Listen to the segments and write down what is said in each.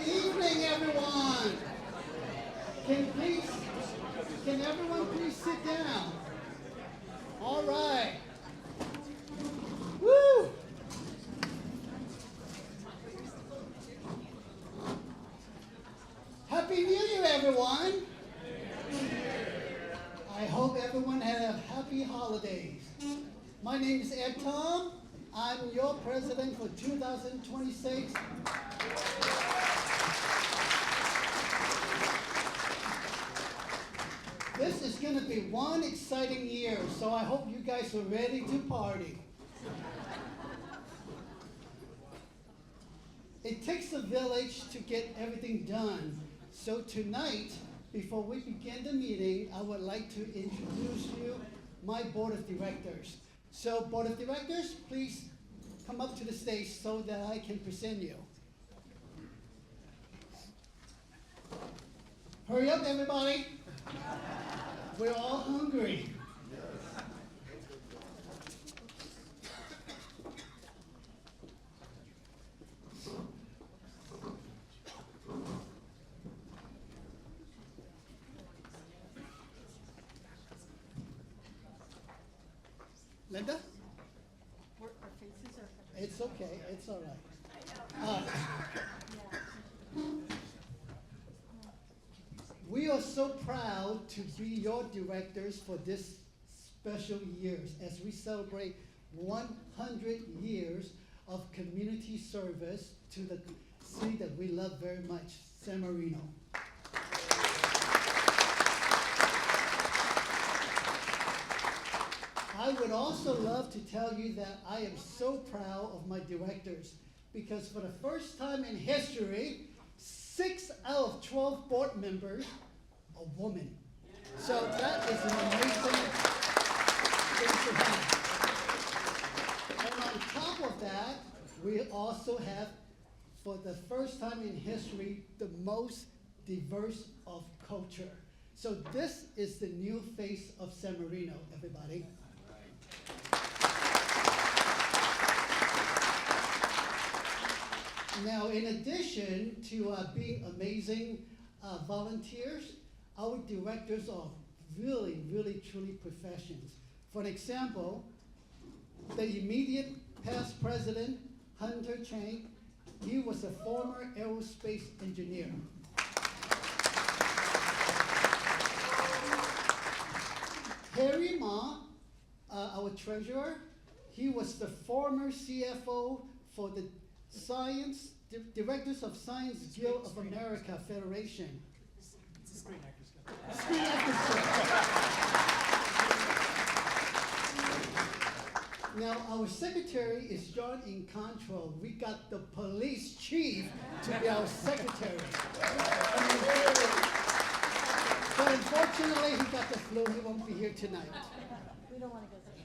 evening, everyone. Can everyone please sit down? All right. Woo! Happy New Year, everyone. I hope everyone had a happy holidays. My name is Ed Tom. I'm your president for 2026. This is going to be one exciting year, so I hope you guys are ready to party. It takes a village to get everything done. So tonight, before we begin the meeting, I would like to introduce you my board of directors. So board of directors, please come up to the stage so that I can present you. Hurry up, everybody. We're all hungry. Linda? Our faces are... It's okay. It's all right. We are so proud to be your directors for this special years as we celebrate 100 years of community service to the city that we love very much, San Marino. I would also love to tell you that I am so proud of my directors because for the first time in history, 6 out of 12 board members are women. So that is an amazing thing to have. And on top of that, we also have, for the first time in history, the most diverse of culture. So this is the new face of San Marino, everybody. Now, in addition to being amazing volunteers, our directors are really, really, truly professionals. For an example, the immediate past president, Hunter Chang, he was a former aerospace engineer. Harry Ma, our treasurer, he was the former CFO for the Directors of Science Guild of America Federation. Screen Actors Guild. Now, our secretary is John in control. We got the police chief to be our secretary. But unfortunately, he got the flu. He won't be here tonight. We don't want to go there.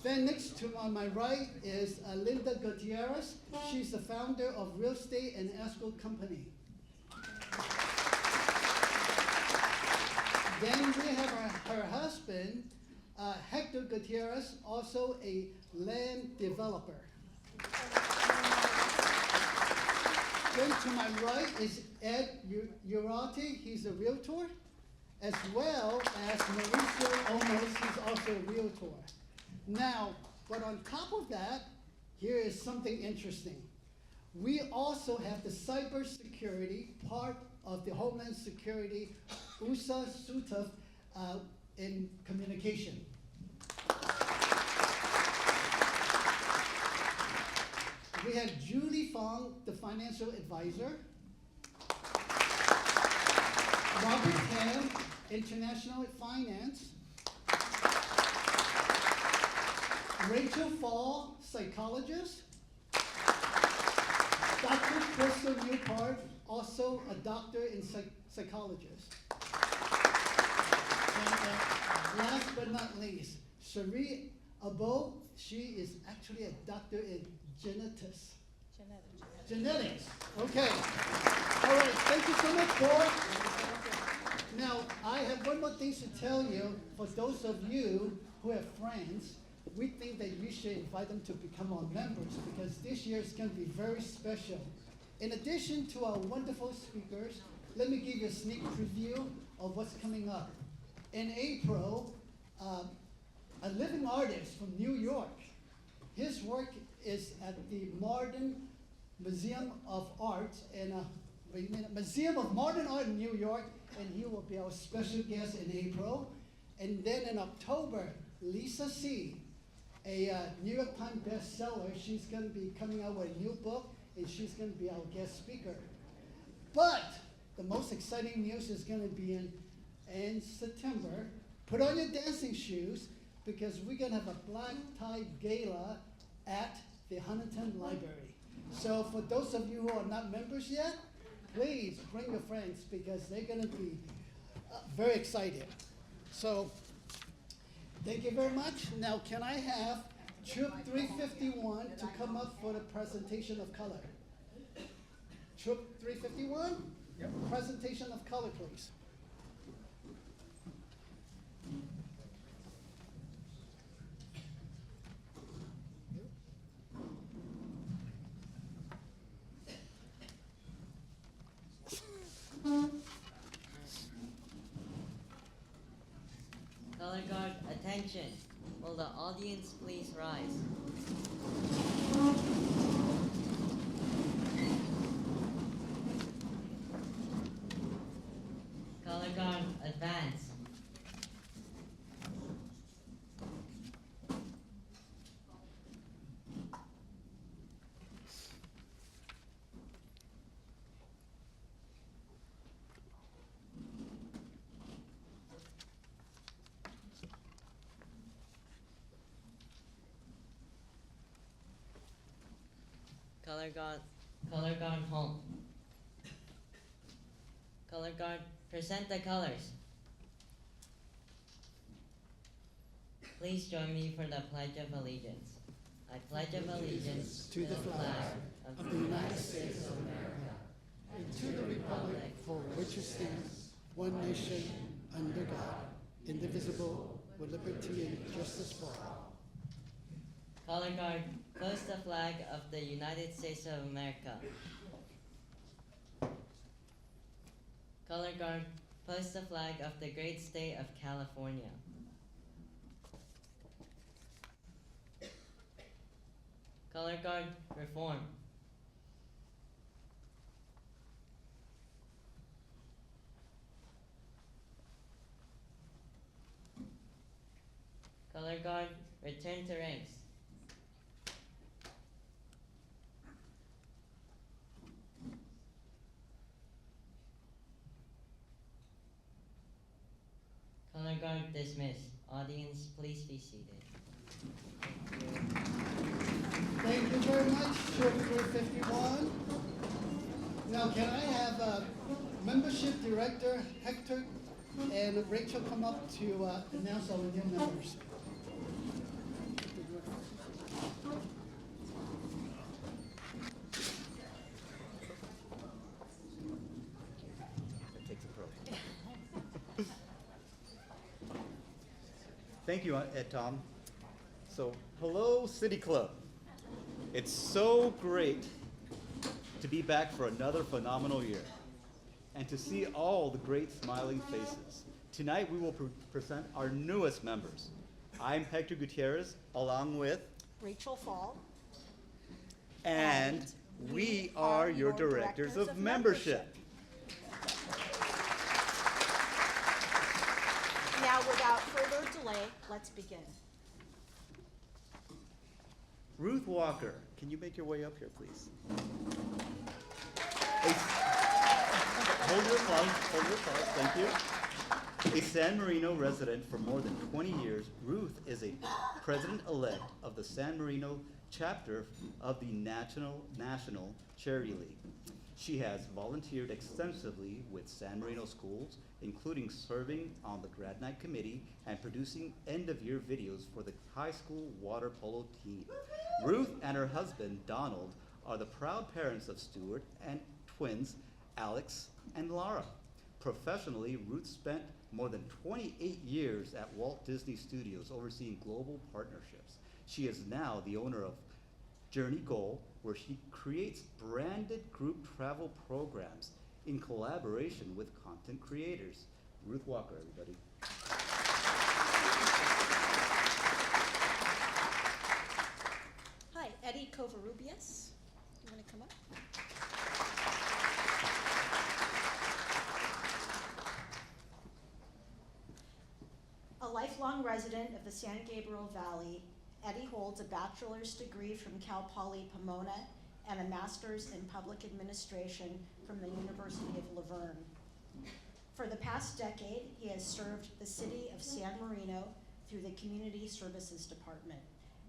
Then next to on my right is Linda Gutierrez. She's the founder of Real Estate and Escrow Company. Then we have her husband, Hector Gutierrez, also a land developer. Then to my right is Ed Urati. He's a realtor, as well as Mauricio Olmos. He's also a realtor. Now, but on top of that, here is something interesting. We also have the cybersecurity part of the Homeland Security, USA SUTF, in communication. We have Julie Fong, the financial advisor. Robert Tam, international finance. Rachel Fall, psychologist. Dr. Crystal Newpart, also a doctor in psychologist. And last but not least, Cherie Abo, she is actually a doctor in genetics. Genetics. Okay. All right. Thank you so much, board. Now, I have one more thing to tell you. For those of you who have friends, we think that you should invite them to become our members because this year is going to be very special. In addition to our wonderful speakers, let me give you a sneak preview of what's coming up. In April, a living artist from New York, his work is at the Modern Museum of Art in Museum of Modern Art in New York, and he will be our special guest in April. And then in October, Lisa C., a New York Times bestseller, she's going to be coming out with a new book, and she's going to be our guest speaker. But the most exciting news is going to be in September. Put on your dancing shoes, because we're going to have a black tie gala at the Huntington Library. So for those of you who are not members yet, please bring your friends, because they're going to be very excited. So thank you very much. Now can I have Troop 351 to come up for the presentation of color? Troop 351? Yep. Presentation of color, please. Color guard, attention. Will the audience please rise? Color guard, advance. Color guard home. Color guard, present the colors. Please join me for the Pledge of Allegiance. I pledge of allegiance To the flag of the United States of America, and to the republic for which it stands, one nation, under God, indivisible, with liberty and justice for all. Color guard, close the flag of the United States of America. Color guard, post the flag of the great state of California. Color guard, reform. Color guard, return to ranks. Color guard dismissed. Audience, please be seated. Thank you very much, Troop 351. Now can I have Membership Director Hector and Rachel come up to announce our new members. Thank you, Tom. So, hello, City Club. It's so great to be back for another phenomenal year and to see all the great smiling faces. Tonight, we will present our newest members. I'm Hector Gutierrez, along with Rachel Fall. and we are your directors of membership. Now, without further delay, let's begin. Ruth Walker, can you make your way up here, please? Hold your applause, thank you. A San Marino resident for more than 20 years, Ruth is a president-elect of the San Marino chapter of the National Charity League. She has volunteered extensively with San Marino schools, including serving on the grad night committee and producing end-of-year videos for the high school water polo team. Ruth and her husband, Donald, are the proud parents of Stuart and twins, Alex and Lara. Professionally, Ruth spent more than 28 years at Walt Disney Studios overseeing global partnerships. She is now the owner of Journey Goal, where she creates branded group travel programs in collaboration with content creators. Ruth Walker, everybody. Hi, Eddie Covarrubias. You want to come up? A lifelong resident of the San Gabriel Valley, Eddie holds a bachelor's degree from Cal Poly Pomona and a master's in public administration from the University of Laverne. For the past decade, he has served the city of San Marino through the Community Services Department,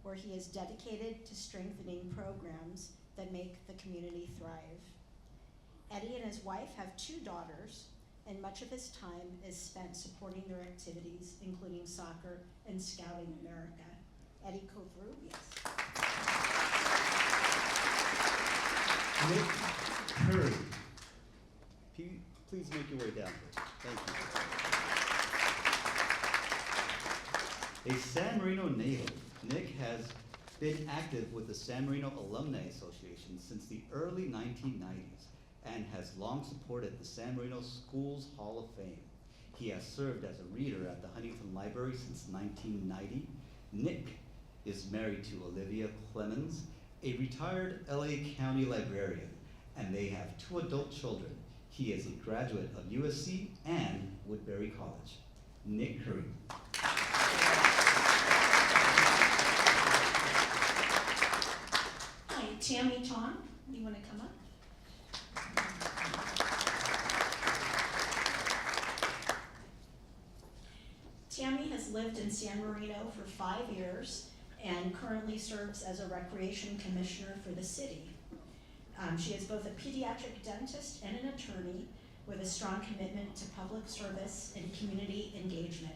where he is dedicated to strengthening programs that make the community thrive. Eddie and his wife have 2 daughters, and much of his time is spent supporting their activities, including soccer and Scouting America. Eddie Covarrubias. Nick Curry. Please make your way down here. Thank you. A San Marino native, Nick has been active with the San Marino Alumni Association since the early 1990s and has long supported the San Marino Schools Hall of Fame. He has served as a reader at the Huntington Library since 1990. Nick is married to Olivia Clemens, a retired LA County librarian, and they have 2 adult children. He is a graduate of USC and Woodbury College. Nick Curry. Hi, Tammy Ton. You want to come up? Tammy has lived in San Marino for 5 years and currently serves as a recreation commissioner for the city. She is both a pediatric dentist and an attorney with a strong commitment to public service and community engagement.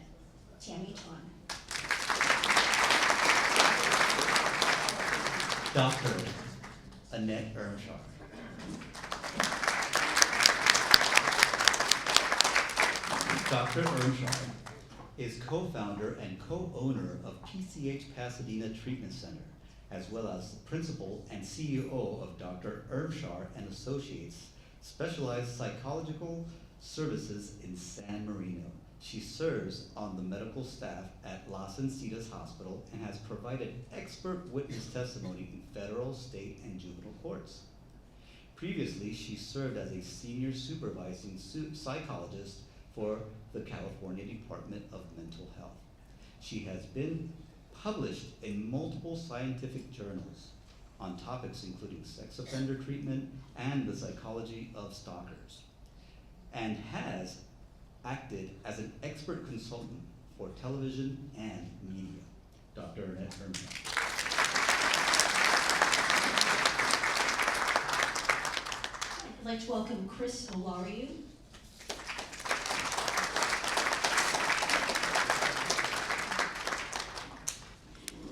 Tammy Ton. Dr. Annette Ermshar. Dr. Ermshar is co-founder and co-owner of PCH Pasadena Treatment Center, as well as the principal and CEO of Dr. Ermshar and Associates, specialized psychological services in San Marino. She serves on the medical staff at Las Encinas Hospital and has provided expert witness testimony in federal, state, and juvenile courts. Previously, she served as a senior supervising psychologist for the California Department of Mental Health. She has been published in multiple scientific journals on topics including sex offender treatment and the psychology of stalkers, and has acted as an expert consultant for television and media. Dr. Annette Herman. I'd like to welcome Chris Olariu.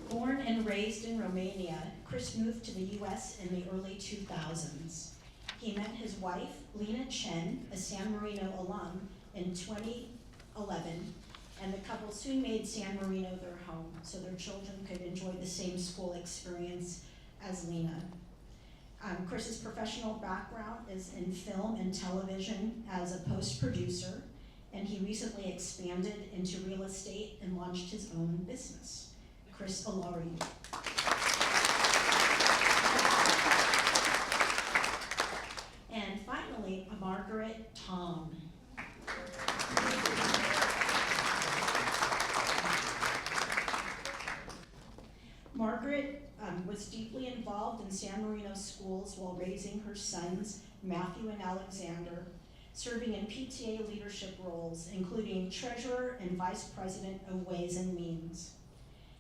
Born and raised in Romania, Chris moved to the US in the early 2000s. He met his wife, Lena Chen, a San Marino alum, in 2011, and the couple soon made San Marino their home so their children could enjoy the same school experience as Lena. Chris's professional background is in film and television as a post-producer, and he recently expanded into real estate and launched his own business. Chris Olariu. And finally, Margaret Tom. Margaret was deeply involved in San Marino schools while raising her sons, Matthew and Alexander, serving in PTA leadership roles, including treasurer and vice president of Ways and Means.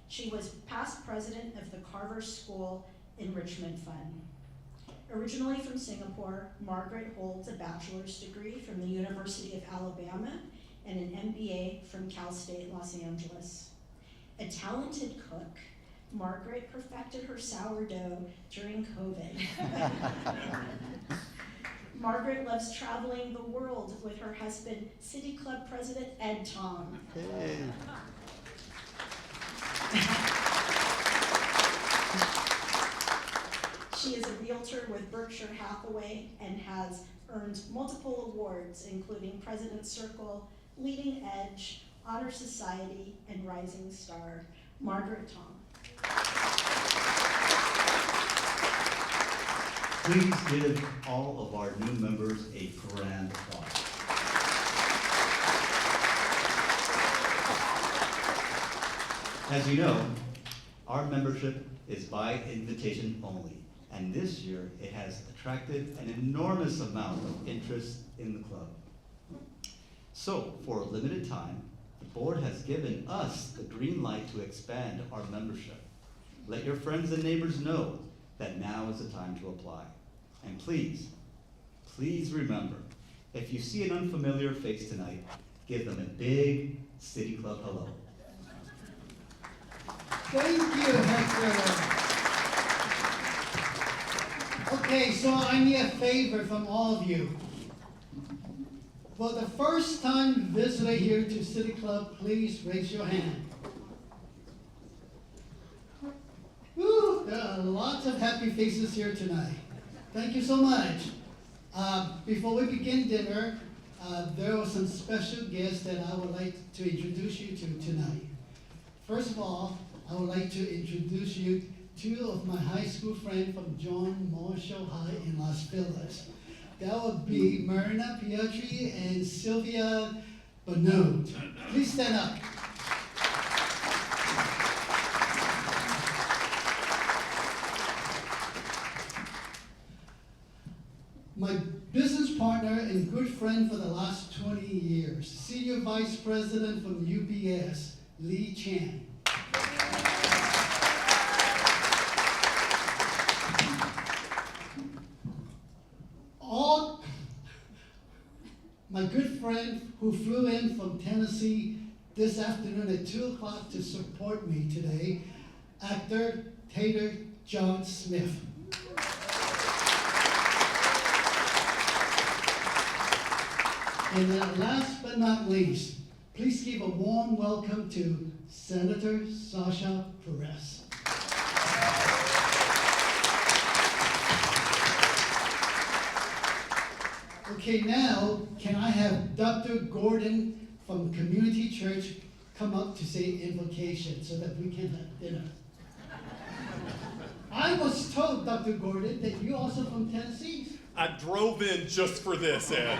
She was past president of the Carver School Enrichment Fund. Originally from Singapore, Margaret holds a bachelor's degree from the University of Alabama and an MBA from Cal State Los Angeles. A talented cook, Margaret perfected her sourdough during COVID. Margaret loves traveling the world with her husband, City Club President Ed Tong. Hey. She is a realtor with Berkshire Hathaway and has earned multiple awards, including President's Circle, Leading Edge, Honor Society, and Rising Star. Margaret Tong. Please give all of our new members a grand applause. As you know, our membership is by invitation only, and this year it has attracted an enormous amount of interest in the club. So, for a limited time, the board has given us the green light to expand our membership. Let your friends and neighbors know that now is the time to apply. And please, please remember, if you see an unfamiliar face tonight, give them a big City Club hello. Thank you, Hector. Okay, so I need a favor from all of you. For the first time visitor here to City Club, please raise your hand. Woo, there are lots of happy faces here tonight. Thank you so much. Before we begin dinner, there are some special guests that I would like to introduce you to tonight. First of all, I would like to introduce you two of my high school friends from John Marshall High in Las Vegas. That would be Marina Pietri and Sylvia Bernard. Please stand up. My business partner and good friend for the last 20 years, Senior Vice President from UBS, Lee Chan. My good friend who flew in from Tennessee this afternoon at 2 o'clock to support me today, actor Tater John Smith. And then last but not least, please give a warm welcome to Senator Sasha Perez. Okay, now, can I have Dr. Gordon from Community Church come up to say invocation so that we can have dinner? I was told, Dr. Gordon, that you're also from Tennessee. I drove in just for this, Ed.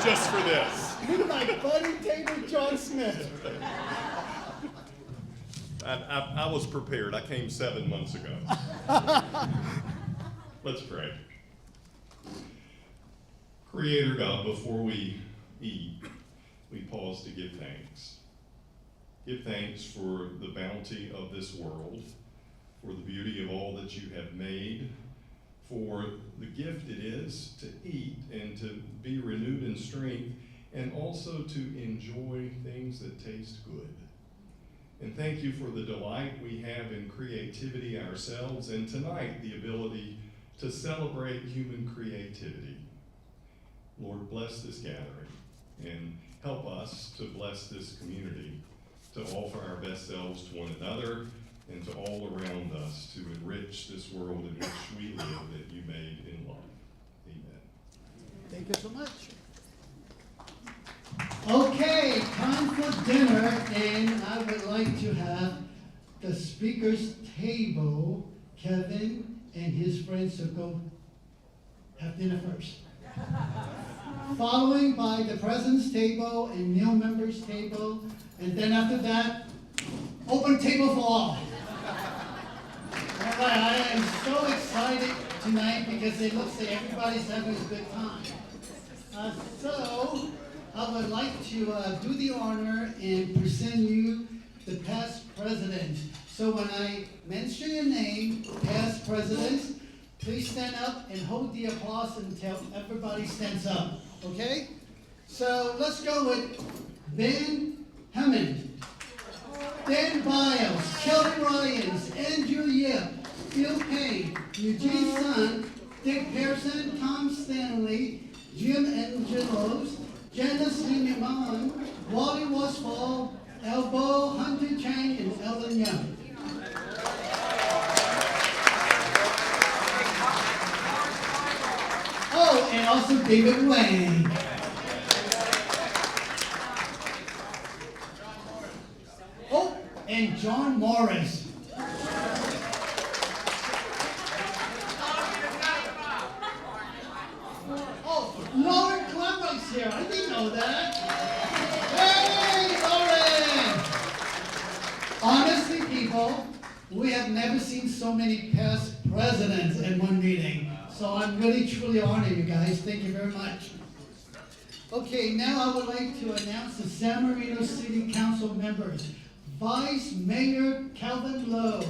Just for this. You're my buddy, Tater John Smith. I was prepared. I came 7 months ago. Let's pray. Creator God, before we eat, we pause to give thanks. Give thanks for the bounty of this world, for the beauty of all that you have made, for the gift it is to eat and to be renewed in strength, and also to enjoy things that taste good. And thank you for the delight we have in creativity ourselves, and tonight the ability to celebrate human creativity. Lord, bless this gathering and help us to bless this community, to offer our best selves to one another and to all around us, to enrich this world in which we live that you made in love. Amen. Thank you so much. Okay, time for dinner, and I would like to have the speaker's table, Kevin and his friends, to go have dinner first. Following by the president's table and meal members' table, and then after that, open table for all. All right, I am so excited tonight because it looks like everybody's having a good time. So, I would like to do the honor and present you the past president. So when I mention your name, past president, please stand up and hold the applause until everybody stands up, okay? So let's go with Ben Hammond, Dan Biles, Kelly Ryans, Andrew Yip, Phil Payne, Eugene Sun, Dick Pearson, Tom Stanley, Jim Angelos, Janice Liman, Wally Wasfall, Elbow, Hunter Chang, and Ellen Young. Oh, and also David Wayne. Oh, and John Morris. Oh, Lauren Clembright's here. I didn't know that. Hey, Lauren! Honestly, people, we have never seen so many past presidents in one meeting. So I'm really, truly honored, you guys. Thank you very much. Okay, now I would like to announce the San Marino City Council members. Vice Mayor Calvin Lowe.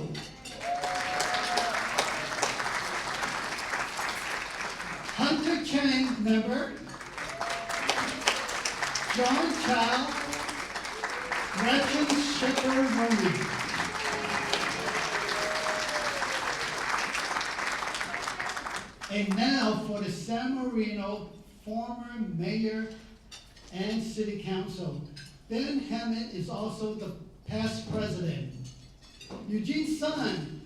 Hunter Chang, member. John Chow. Gretchen Shepherd-Rooney. And now for the San Marino former mayor and city council. Ben Hammond is also the past president. Eugene Sun,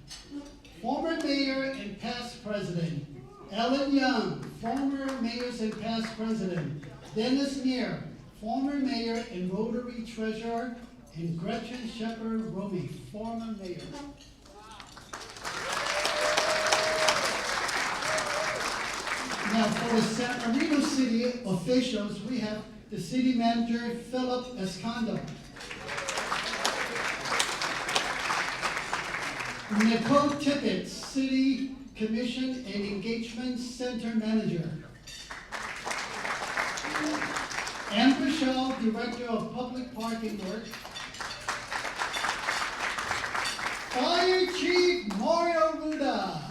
former mayor and past president. Ellen Young, former mayors and past president. Dennis Neer, former mayor and Rotary treasurer. And Gretchen Shepherd-Rooney, former mayor. Now for the San Marino City officials, we have the city manager, Philip Escondo. Nicole Tippett, City Commission and Engagement Center Manager. Amber Shaw, Director of Public Parking Work. Fire Chief Mario Ruda.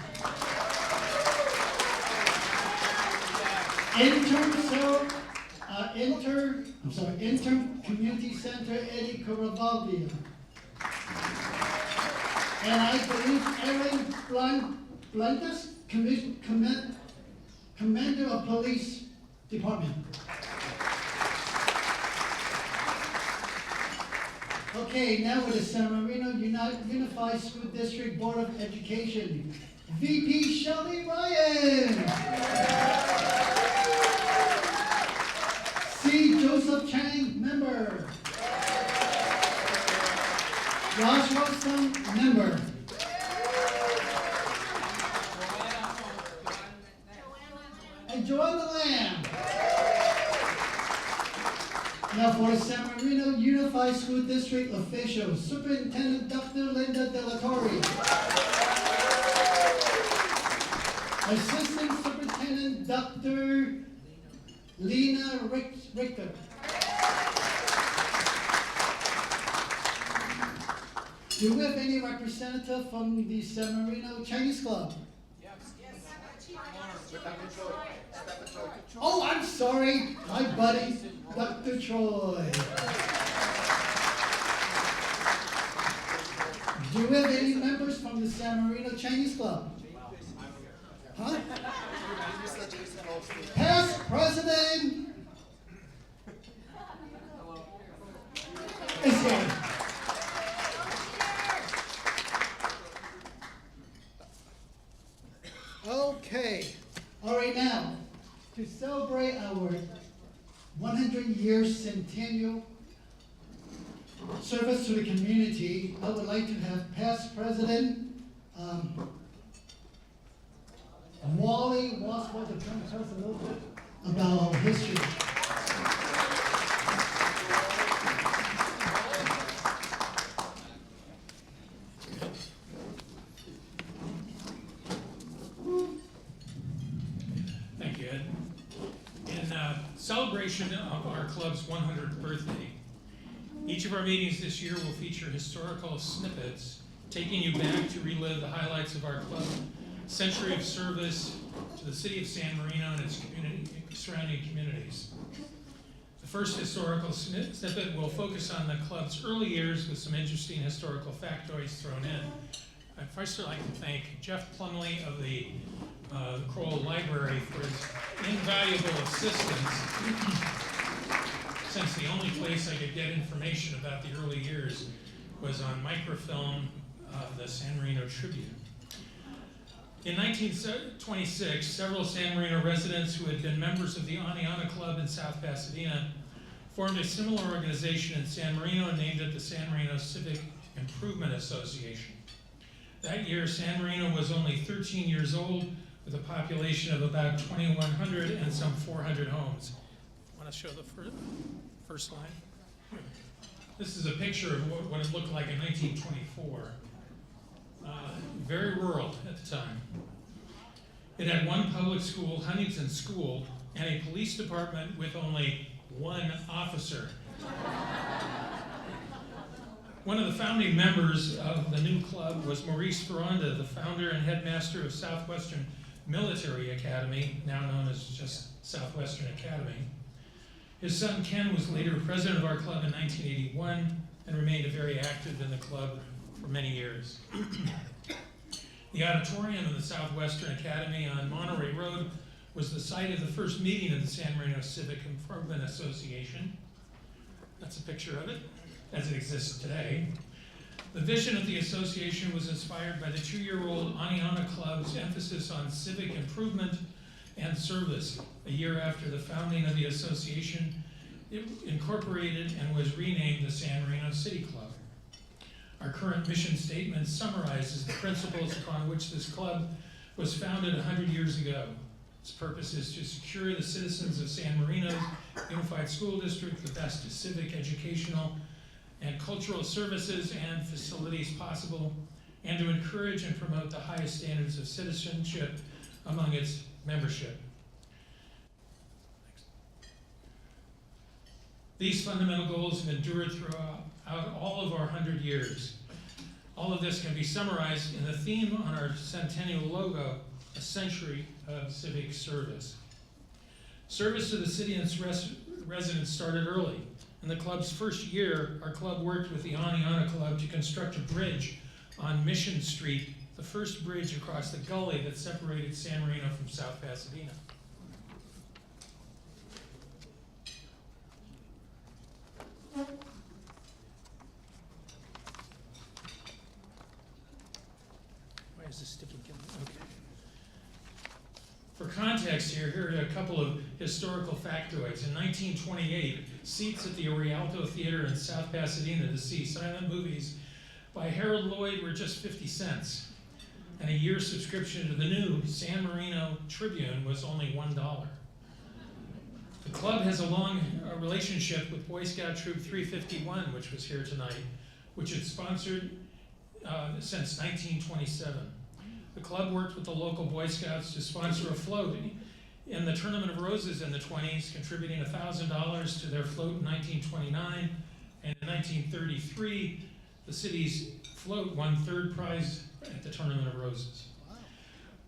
Intern Community Center Eddie Caravalvia. And I believe Aaron Blantus, Commander of Police Department. Okay, now with the San Marino Unified School District Board of Education. VP Shelley Ryan. C. Joseph Chang, member. Josh Wilson, member. And Joanna Lamb. Now for the San Marino Unified School District officials, Superintendent Dr. Linda De La Torre. Assistant Superintendent Dr. Lena Richter. Do we have any representative from the San Marino Chinese Club? Oh, I'm sorry, my buddy, Dr. Troy. Do we have any members from the San Marino Chinese Club? Huh? Past president is here. Okay, all right, now to celebrate our 100-year centennial service to the community, I would like to have past president Wally Waswell to come tell us a little bit about our history. Thank you, Ed. In celebration of our club's 100th birthday, each of our meetings this year will feature historical snippets taking you back to relive the highlights of our club's century of service to the city of San Marino and its surrounding communities. The first historical snippet will focus on the club's early years with some interesting historical factoids thrown in. I'd first like to thank Jeff Plumley of the Kroll Library for his invaluable assistance, since the only place I could get information about the early years was on microfilm of the San Marino Tribune. In 1926, several San Marino residents who had been members of the Aniana Club in South Pasadena formed a similar organization in San Marino and named it the San Marino Civic Improvement Association. That year, San Marino was only 13 years old with a population of about 2,100 and some 400 homes. Want to show the first line? This is a picture of what it looked like in 1924. Very rural at the time. It had one public school, Huntington School, and a police department with only one officer. One of the founding members of the new club was Maurice Ferranda, the founder and headmaster of Southwestern Military Academy, now known as just Southwestern Academy. His son Ken was later president of our club in 1981 and remained very active in the club for many years. The auditorium of the Southwestern Academy on Monterey Road was the site of the first meeting of the San Marino Civic Improvement Association. That's a picture of it, as it exists today. The vision of the association was inspired by the 2-year-old Aniana Club's emphasis on civic improvement and service. A year after the founding of the association, it incorporated and was renamed the San Marino City Club. Our current mission statement summarizes the principles upon which this club was founded 100 years ago. Its purpose is to secure the citizens of San Marino's Unified School District the best civic, educational, and cultural services and facilities possible, and to encourage and promote the highest standards of citizenship among its membership. These fundamental goals have endured throughout all of our 100 years. All of this can be summarized in the theme on our centennial logo, a century of civic service. Service to the city and its residents started early. In the club's first year, our club worked with the Aniana Club to construct a bridge on Mission Street, the first bridge across the gully that separated San Marino from South Pasadena. Why is this sticking? Okay. For context here are a couple of historical factoids. In 1928, seats at the Rialto Theater in South Pasadena to see silent movies by Harold Lloyd were just 50 cents. And a year's subscription to the new San Marino Tribune was only $1. The club has a long relationship with Boy Scout Troop 351, which was here tonight, which it's sponsored since 1927. The club worked with the local Boy Scouts to sponsor a float in the Tournament of Roses in the 20s, contributing $1,000 to their float in 1929. And in 1933, the city's float won third prize at the Tournament of Roses.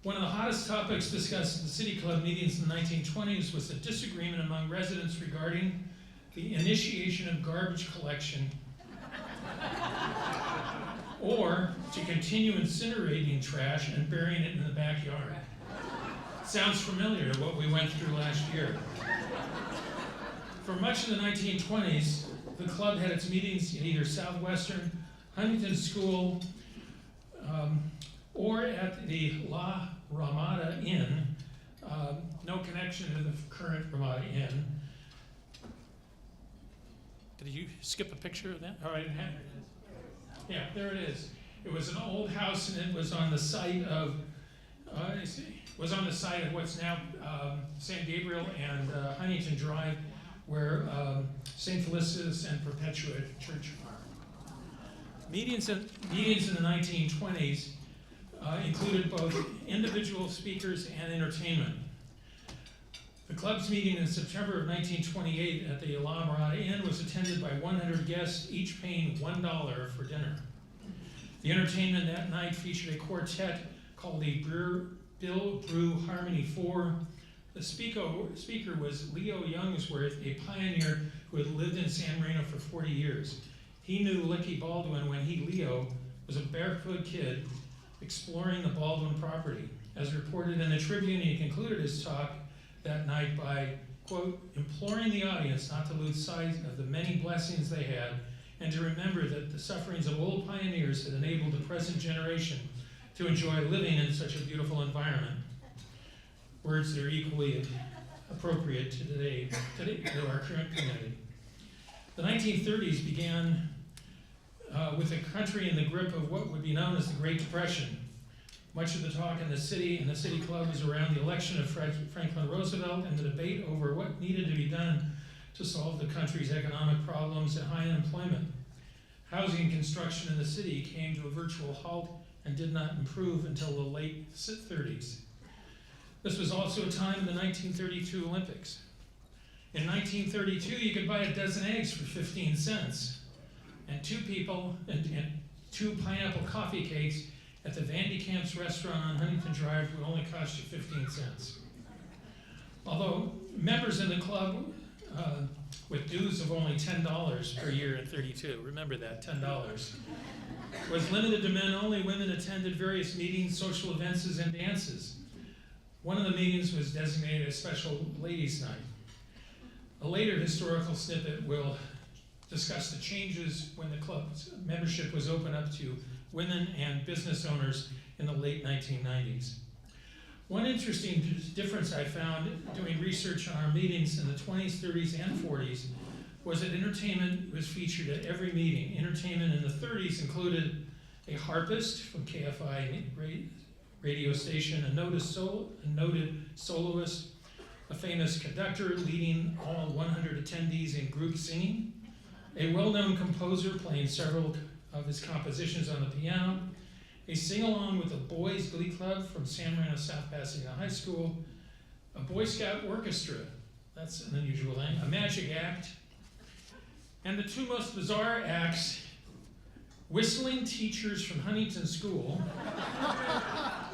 One of the hottest topics discussed at the City Club meetings in the 1920s was the disagreement among residents regarding the initiation of garbage collection or to continue incinerating trash and burying it in the backyard. Sounds familiar to what we went through last year. For much of the 1920s, the club had its meetings in either Southwestern, Huntington School, or at the La Ramada Inn, no connection to the current Ramada Inn. Did you skip a picture of that? All right, yeah, there it is. It was an old house, and it was on the site of what's now San Gabriel and Huntington Drive, where St. Felicitas and Perpetua Church are. Meetings in the 1920s included both individual speakers and entertainment. The club's meeting in September of 1928 at the La Mirada Inn was attended by 100 guests, each paying $1 for dinner. The entertainment that night featured a quartet called the Bill Brew Harmony 4. The speaker was Leo Youngsworth, a pioneer who had lived in San Marino for 40 years. He knew Licky Baldwin when he, Leo, was a barefoot kid exploring the Baldwin property. As reported in the Tribune, he concluded his talk that night by, quote, imploring the audience not to lose sight of the many blessings they had and to remember that the sufferings of old pioneers had enabled the present generation to enjoy living in such a beautiful environment. Words that are equally appropriate to today to our current community. The 1930s began with the country in the grip of what would be known as the Great Depression. Much of the talk in the city and the City Club was around the election of Franklin Roosevelt and the debate over what needed to be done to solve the country's economic problems and high unemployment. Housing construction in the city came to a virtual halt and did not improve until the late 30s. This was also a time in the 1932 Olympics. In 1932, you could buy a dozen eggs for 15 cents, and two pineapple coffee cakes at the Van de Kamp's restaurant on Huntington Drive would only cost you 15 cents. Although members in the club with dues of only $10 per year in 32, remember that, $10, was limited to men only, women attended various meetings, social events, and dances. One of the meetings was designated a special ladies' night. A later historical snippet will discuss the changes when the club's membership was opened up to women and business owners in the late 1990s. One interesting difference I found doing research on our meetings in the 20s, 30s, and 40s was that entertainment was featured at every meeting. Entertainment in the 30s included a harpist from KFI radio station, a noted soloist, a famous conductor leading all 100 attendees in group singing, a well-known composer playing several of his compositions on the piano, a sing-along with the Boys Glee Club from San Marino South Pasadena High School, a Boy Scout orchestra, that's an unusual thing, a magic act, and the two most bizarre acts, whistling teachers from Huntington School,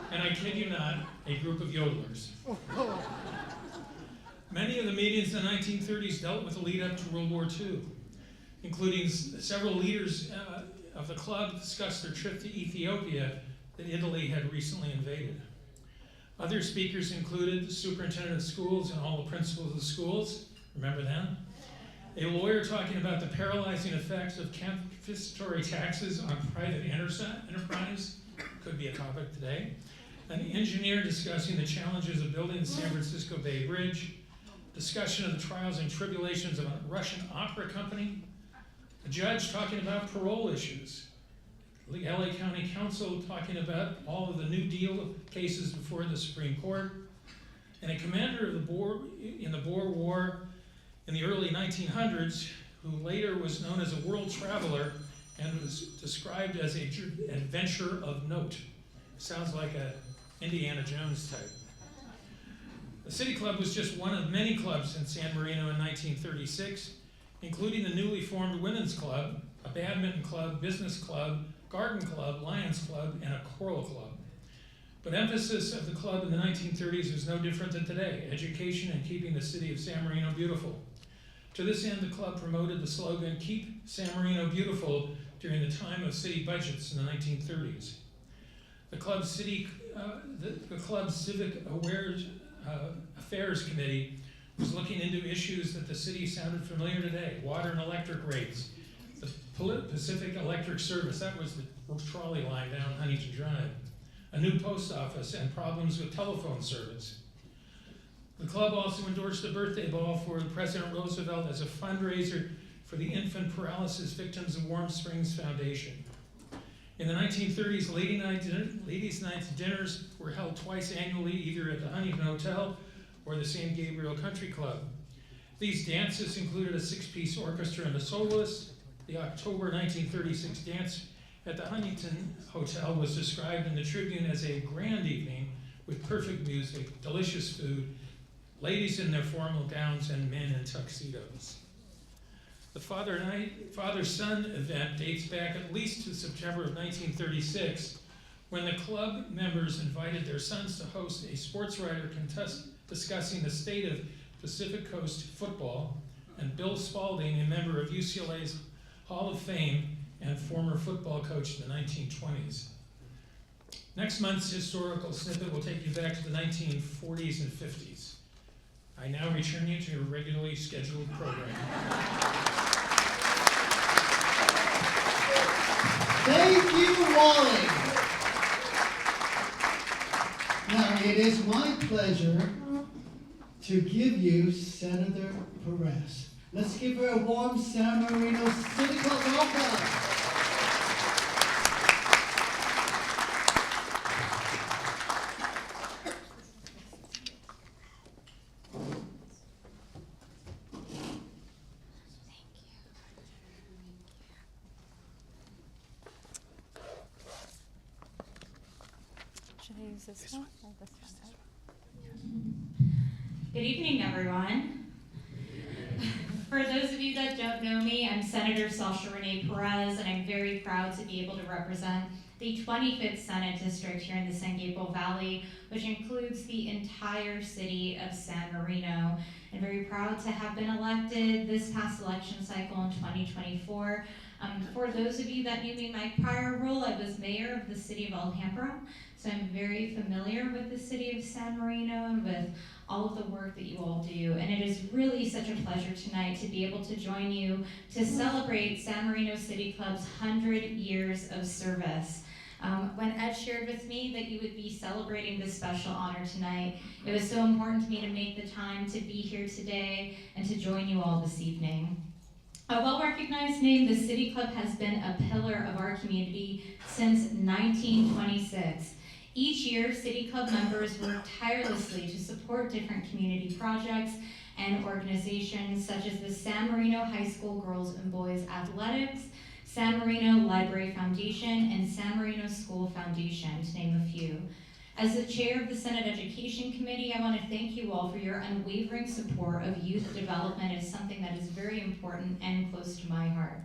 and I kid you not, a group of yodelers. Many of the meetings in the 1930s dealt with the lead up to World War II, including several leaders of the club discussed their trip to Ethiopia that Italy had recently invaded. Other speakers included the superintendent of schools and all the principals of the schools, remember them? A lawyer talking about the paralyzing effects of confiscatory taxes on private enterprise, could be a topic today. An engineer discussing the challenges of building the San Francisco Bay Bridge, discussion of the trials and tribulations of a Russian opera company, a judge talking about parole issues, the LA County Council talking about all of the New Deal cases before the Supreme Court, and a commander of the Boer War in the early 1900s, who later was known as a world traveler and was described as an adventurer of note. Sounds like an Indiana Jones type. The City Club was just one of many clubs in San Marino in 1936, including the newly formed Women's Club, a badminton club, business club, garden club, Lions Club, and a choral club. But emphasis of the club in the 1930s was no different than today: education and keeping the city of San Marino beautiful. To this end, the club promoted the slogan, "Keep San Marino Beautiful," during the time of city budgets in the 1930s. The club's Civic Affairs Committee was looking into issues that the city sounded familiar today: water and electric rates, the Pacific Electric Service, that was the trolley line down Huntington Drive, a new post office, and problems with telephone service. The club also endorsed a birthday ball for President Roosevelt as a fundraiser for the Infant Paralysis Victims of Warm Springs Foundation. In the 1930s, ladies' night dinners were held twice annually, either at the Huntington Hotel or the San Gabriel Country Club. These dances included a 6-piece orchestra and a soloist. The October 1936 dance at the Huntington Hotel was described in the Tribune as a grand evening with perfect music, delicious food, ladies in their formal gowns, and men in tuxedos. The father-son event dates back at least to September of 1936, when the club members invited their sons to host a sports writer contest discussing the state of Pacific Coast football, and Bill Spalding, a member of UCLA's Hall of Fame and former football coach in the 1920s. Next month's historical snippet will take you back to the 1940s and 50s. I now return you to your regularly scheduled program. Thank you, Wally. Now, it is my pleasure to give you Senator Perez. Let's give her a warm San Marino City Club welcome. Should I use this one or this one? Good evening, everyone. For those of you that don't know me, I'm Senator Sasha Renee Perez, and I'm very proud to be able to represent the 25th Senate District here in the San Gabriel Valley, which includes the entire city of San Marino. I'm very proud to have been elected this past election cycle in 2024. For those of you that knew me in my prior role, I was mayor of the city of Alhambra, so I'm very familiar with the city of San Marino and with all of the work that you all do. And it is really such a pleasure tonight to be able to join you to celebrate San Marino City Club's 100 years of service. When Ed shared with me that you would be celebrating this special honor tonight, it was so important to me to make the time to be here today and to join you all this evening. A well-recognized name, the City Club has been a pillar of our community since 1926. Each year, City Club members work tirelessly to support different community projects and organizations such as the San Marino High School Girls and Boys Athletics, San Marino Library Foundation, and San Marino School Foundation, to name a few. As the chair of the Senate Education Committee, I want to thank you all for your unwavering support of youth development. It's something that is very important and close to my heart.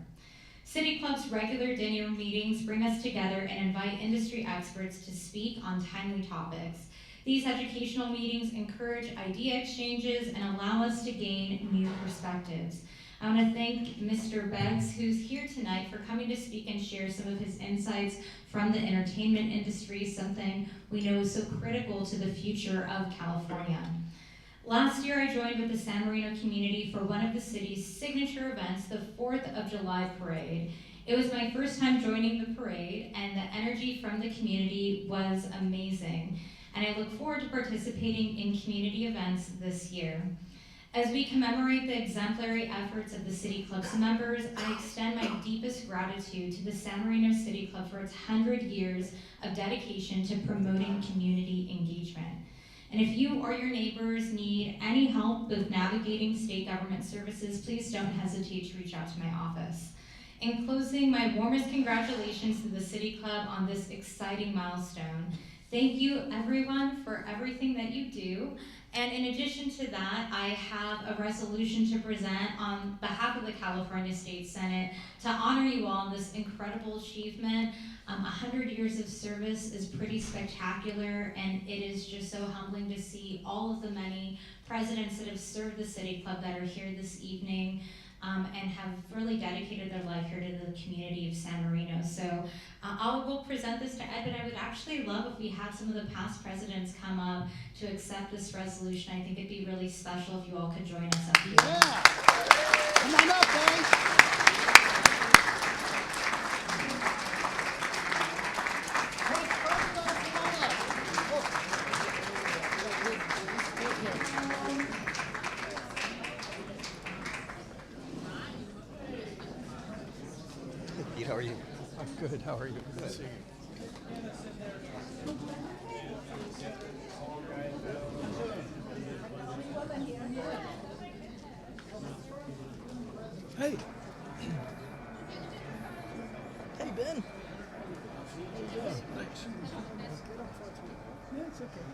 City Club's regular dinner meetings bring us together and invite industry experts to speak on timely topics. These educational meetings encourage idea exchanges and allow us to gain new perspectives. I want to thank Mr. Beggs, who's here tonight, for coming to speak and share some of his insights from the entertainment industry, something we know is so critical to the future of California. Last year, I joined with the San Marino community for one of the city's signature events, the 4th of July Parade. It was my first time joining the parade, and the energy from the community was amazing. And I look forward to participating in community events this year. As we commemorate the exemplary efforts of the City Club's members, I extend my deepest gratitude to the San Marino City Club for its 100 years of dedication to promoting community engagement. And if you or your neighbors need any help with navigating state government services, please don't hesitate to reach out to my office. In closing, my warmest congratulations to the City Club on this exciting milestone. Thank you, everyone, for everything that you do. And in addition to that, I have a resolution to present on behalf of the California State Senate to honor you all on this incredible achievement. 100 years of service is pretty spectacular, and it is just so humbling to see all of the many presidents that have served the City Club that are here this evening and have really dedicated their life here to the community of San Marino. So I will present this to Ed, but I would actually love if we had some of the past presidents come up to accept this resolution. I think it'd be really special if you all could join us up here. Yeah. Come on up, guys. Pete, how are you? I'm good. How are you? Good to see you. Hey. Hey, Ben. Thanks. Yeah, it's okay.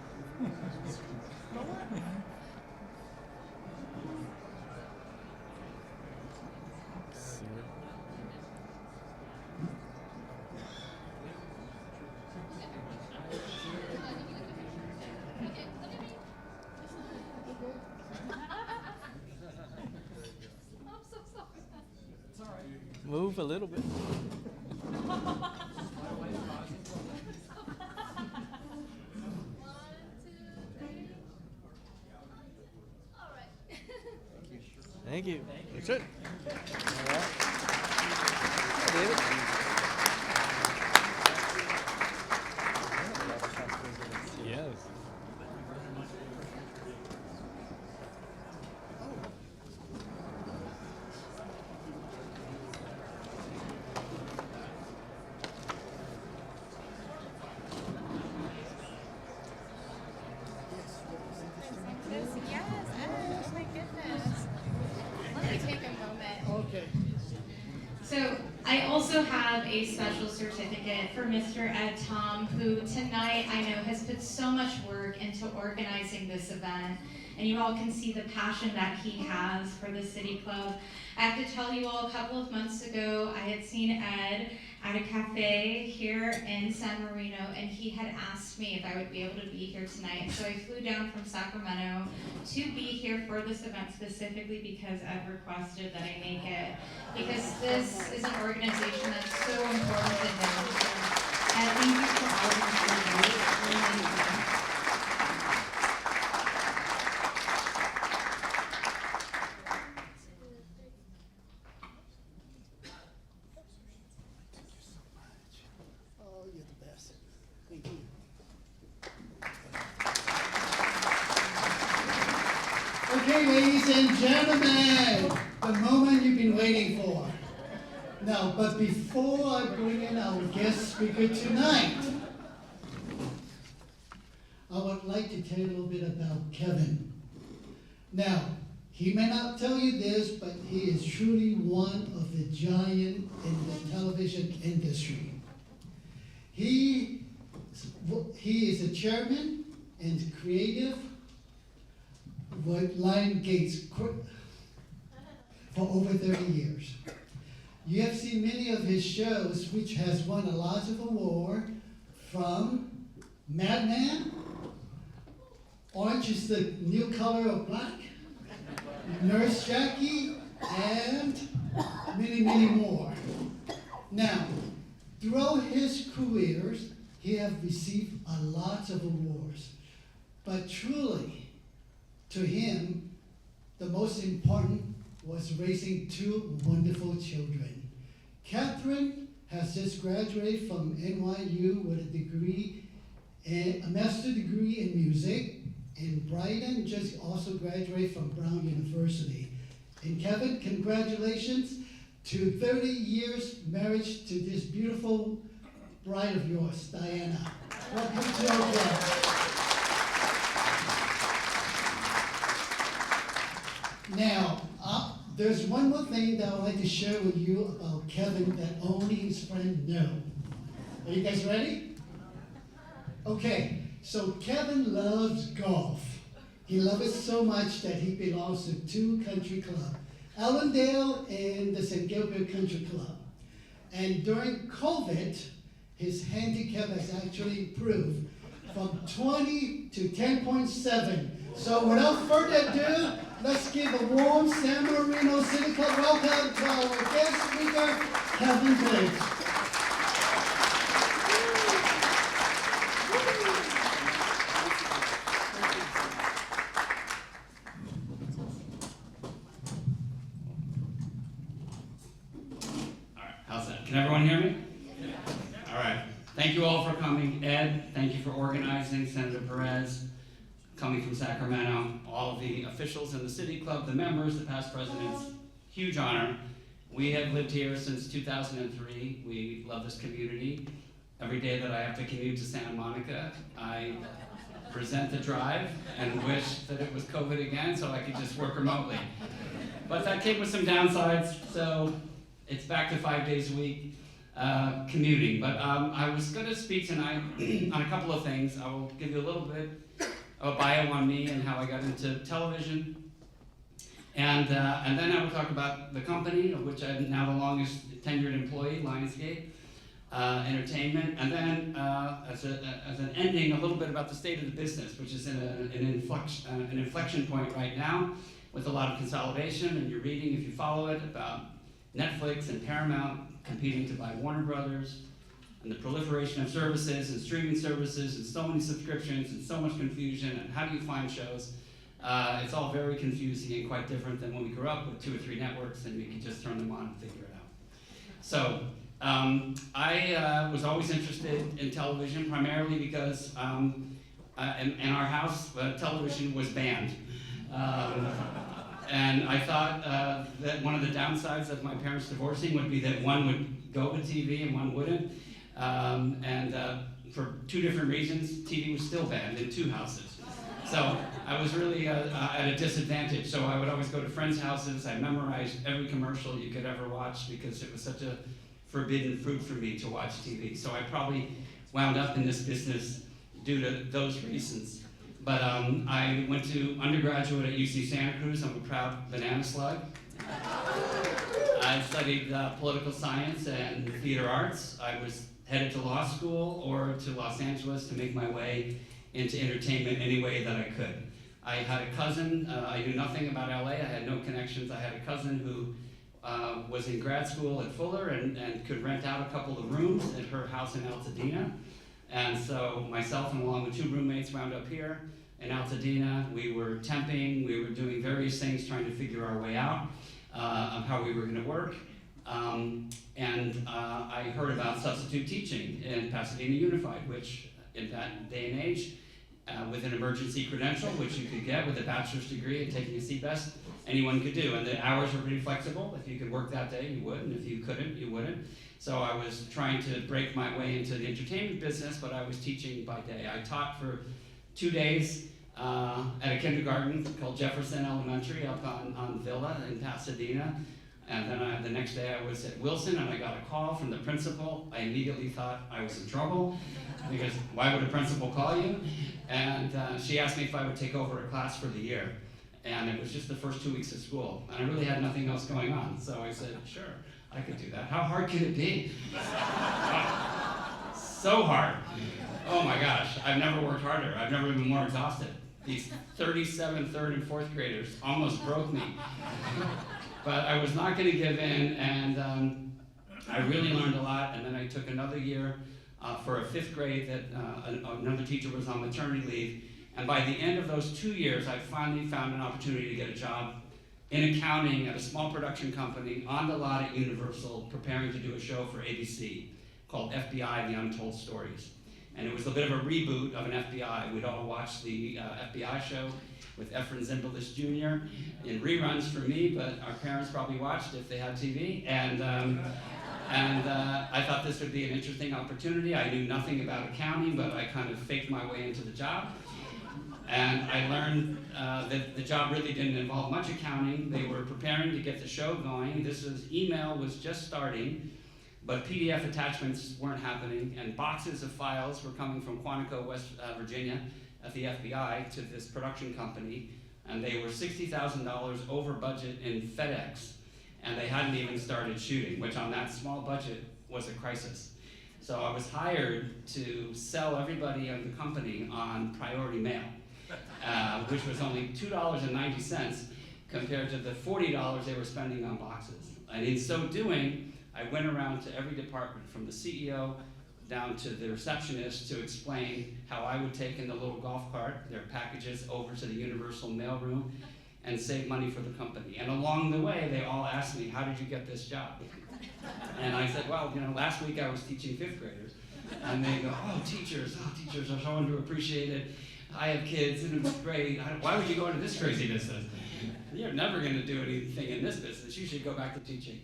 Move a little bit. Thank you. That's it. All right. David. Yes. So I also have a special certificate for Mr. Ed Tom, who tonight I know has put so much work into organizing this event. And you all can see the passion that he has for the City Club. I have to tell you all, a couple of months ago, I had seen Ed at a cafe here in San Marino, and he had asked me if I would be able to be here tonight. So I flew down from Sacramento to be here for this event specifically because Ed requested that I make it, because this is an organization that's so important to him. And thank you for all of your work. It really means it. Oh, you're the best. Thank you. Okay, ladies and gentlemen, the moment you've been waiting for. Now, but before I bring in our guest speaker tonight, I would like to tell you a little bit about Kevin. Now, he may not tell you this, but he is truly one of the giant in the television industry. He is a chairman and creative with Lion Gates for over 30 years. You have seen many of his shows, which has won a lot of awards, from Mad Men, Orange is the New Color of Black, Nurse Jackie, and many, many more. Now, throughout his careers, he has received a lot of awards, but truly, to him, the most important was raising two wonderful children. Catherine has just graduated from NYU with a master's degree in music, and Bryden just also graduated from Brown University. And Kevin, congratulations to 30 years marriage to this beautiful bride of yours, Diana. Welcome to our club. Now, there's one more thing that I'd like to share with you about Kevin that only his friends know. Are you guys ready? Okay, so Kevin loves golf. He loves it so much that he belongs to two country clubs, Allendale and the St. Gilbert Country Club. And during COVID, his handicap has actually improved from 20 to 10.7. So without further ado, let's give a warm San Marino City Club welcome to our guest speaker, Kevin Biggs. All right, how's that? Can everyone hear me? All right. Thank you all for coming. Ed, thank you for organizing. Senator Perez, coming from Sacramento, all of the officials in the City Club, the members, the past presidents, huge honor. We have lived here since 2003. We love this community. Every day that I have to commute to Santa Monica, I resent the drive and wish that it was COVID again so I could just work remotely. But that came with some downsides, so it's back to 5 days a week commuting. But I was gonna speak tonight on a couple of things. I will give you a little bit a bio on me and how I got into television. And then I will talk about the company, of which I'm now the longest tenured employee, Lionsgate Entertainment. And then as an ending, a little bit about the state of the business, which is in an inflection point right now with a lot of consolidation. And you're reading, if you follow it, about Netflix and Paramount competing to buy Warner Brothers, and the proliferation of services and streaming services and so many subscriptions and so much confusion and how do you find shows. It's all very confusing and quite different than when we grew up with 2 or 3 networks and we could just turn them on and figure it out. So I was always interested in television primarily because in our house television was banned. And I thought that one of the downsides of my parents divorcing would be that one would go with TV and one wouldn't. For 2 different reasons, TV was still banned in 2 houses. So I was really at a disadvantage. So I would always go to friends' houses. I memorized every commercial you could ever watch because it was such a forbidden fruit for me to watch TV. So I probably wound up in this business due to those reasons. But I went to undergraduate at UC Santa Cruz. I'm a proud banana slug. I studied political science and theater arts. I was headed to law school or to Los Angeles to make my way into entertainment any way that I could. I had a cousin, I knew nothing about LA, I had no connections. I had a cousin who was in grad school at Fuller and could rent out a couple of rooms at her house in Altadena. And so myself and along with 2 roommates wound up here in Altadena. We were temping, we were doing various things trying to figure our way out of how we were gonna work. I heard about substitute teaching in Pasadena Unified, which in that day and age, with an emergency credential, which you could get with a bachelor's degree and taking a CBEST, anyone could do. And the hours were pretty flexible. If you could work that day, you would, and if you couldn't, you wouldn't. So I was trying to break my way into the entertainment business, but I was teaching by day. I taught for 2 days at a kindergarten called Jefferson Elementary up on Villa in Pasadena. And then the next day I was at Wilson and I got a call from the principal. I immediately thought I was in trouble because why would a principal call you? And she asked me if I would take over a class for the year. And it was just the first 2 weeks of school. And I really had nothing else going on. So I said, sure, I could do that. How hard could it be? So hard. Oh my gosh, I've never worked harder. I've never been more exhausted. These 37 third and fourth graders almost broke me. But I was not going to give in, and I really learned a lot. And then I took another year for a 5th grade that another teacher was on maternity leave. And by the end of those 2 years, I finally found an opportunity to get a job in accounting at a small production company on the lot at Universal, preparing to do a show for ABC called FBI, The Untold Stories. And it was a bit of a reboot of an FBI. We'd all watch the FBI show with Efren Zimbalist Jr. in reruns for me, but our parents probably watched if they had TV. And I thought this would be an interesting opportunity. I knew nothing about accounting, but I kind of faked my way into the job. And I learned that the job really didn't involve much accounting. They were preparing to get the show going. Email was just starting, but PDF attachments weren't happening, and boxes of files were coming from Quantico, West Virginia, at the FBI to this production company, and they were $60,000 over budget in FedEx, and they hadn't even started shooting, which on that small budget was a crisis. So I was hired to sell everybody in the company on priority mail, which was only $2.90 compared to the $40 they were spending on boxes. And in so doing, I went around to every department, from the CEO down to the receptionist, to explain how I would take in the little golf cart, their packages, over to the Universal mailroom and save money for the company. And along the way, they all asked me, how did you get this job? And I said, well, last week I was teaching 5th graders. And they go, oh, teachers are so underappreciated. I have kids, and it's great. Why would you go into this crazy business? You're never going to do anything in this business. You should go back to teaching.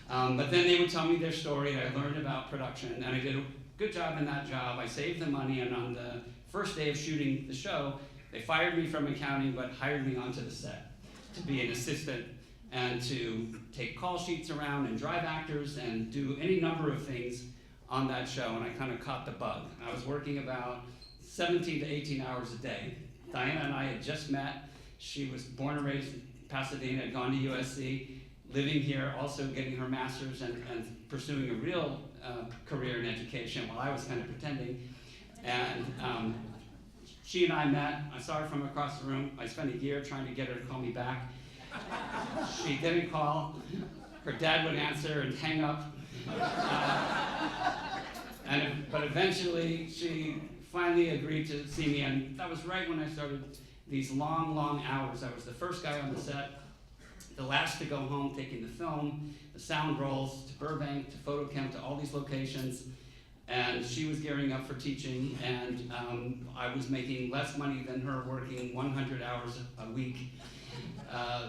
But then they would tell me their story, and I learned about production, and I did a good job in that job. I saved the money, and on the first day of shooting the show, they fired me from accounting, but hired me onto the set to be an assistant and to take call sheets around and drive actors and do any number of things on that show, and I kind of caught the bug. I was working about 17 to 18 hours a day. Diana and I had just met. She was born and raised in Pasadena, had gone to USC, living here, also getting her master's and pursuing a real career in education while I was kind of pretending. And she and I met. I saw her from across the room. I spent a year trying to get her to call me back. She didn't call. Her dad would answer and hang up. But eventually, she finally agreed to see me, and that was right when I started these long, long hours. I was the first guy on the set, the last to go home, taking the film, the sound rolls, to Burbank, to Photochem, to all these locations. And she was gearing up for teaching, and I was making less money than her, working 100 hours a week,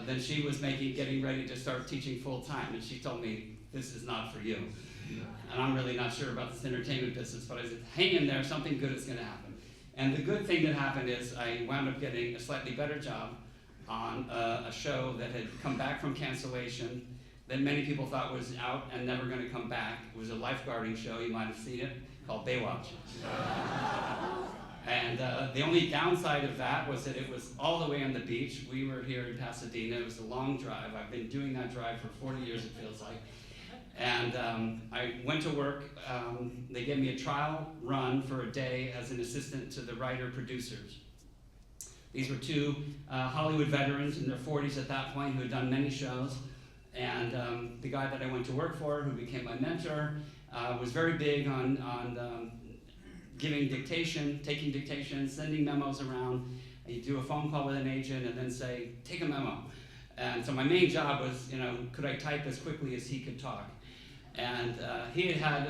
than she was making getting ready to start teaching full time. And she told me, this is not for you. And I'm really not sure about this entertainment business, but I said, hang in there, something good is gonna happen. And the good thing that happened is I wound up getting a slightly better job on a show that had come back from cancellation that many people thought was out and never going to come back. It was a lifeguarding show, you might have seen it, called Baywatch. And the only downside of that was that it was all the way on the beach. We were here in Pasadena. It was a long drive. I've been doing that drive for 40 years, it feels like. And I went to work. They gave me a trial run for a day as an assistant to the writer-producers. These were two Hollywood veterans in their 40s at that point who had done many shows. And the guy that I went to work for, who became my mentor, was very big on giving dictation, taking dictation, sending memos around. You do a phone call with an agent and then say, take a memo. And so my main job was, could I type as quickly as he could talk? And he had had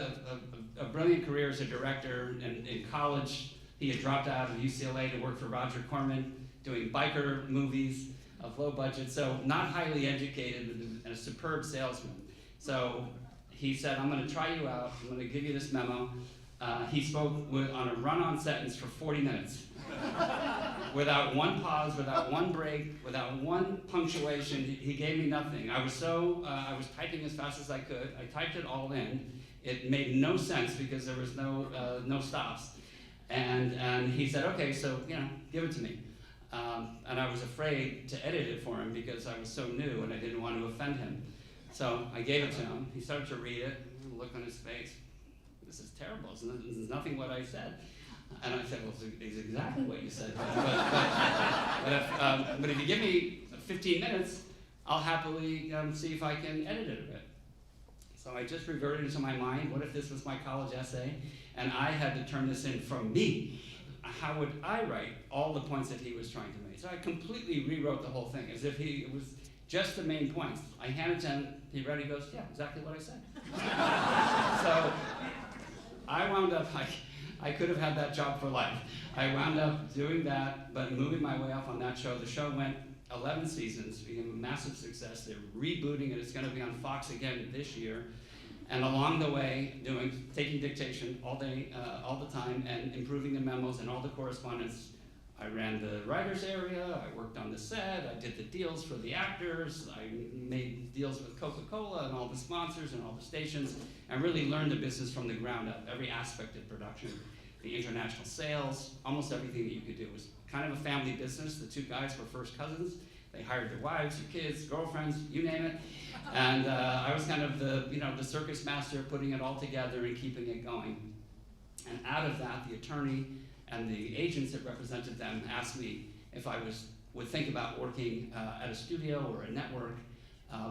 a brilliant career as a director. In college, he had dropped out of UCLA to work for Roger Corman, doing biker movies of low budget, so not highly educated and a superb salesman. So he said, I'm gonna try you out, I'm gonna give you this memo. He spoke on a run-on sentence for 40 minutes. Without one pause, without one break, without one punctuation. He gave me nothing. I was typing as fast as I could. I typed it all in. It made no sense because there was no stops. And he said, okay, so, give it to me. And I was afraid to edit it for him because I was so new and I didn't want to offend him. So I gave it to him. He started to read it, look on his face. This is terrible. This is nothing what I said. And I said, well, it's exactly what you said. But if you give me 15 minutes, I'll happily see if I can edit it a bit. So I just reverted into my mind, what if this was my college essay, and I had to turn this in from me? How would I write all the points that he was trying to make? So I completely rewrote the whole thing, as if it was just the main points. I handed it to him, he read it, he goes, yeah, exactly what I said. So I wound up, I could have had that job for life. I wound up doing that, but moving my way up on that show. The show went 11 seasons, became a massive success. They're rebooting it. It's going to be on Fox again this year. And along the way, taking dictation all day, all the time, and improving the memos and all the correspondence. I ran the writers area, I worked on the set, I did the deals for the actors, I made deals with Coca-Cola and all the sponsors and all the stations, and really learned the business from the ground up, every aspect of production. The international sales, almost everything that you could do. It was kind of a family business. The two guys were first cousins. They hired their wives, their kids, girlfriends, you name it. And I was kind of the circus master, putting it all together and keeping it going. And out of that, the attorney and the agents that represented them asked me if I would think about working at a studio or a network,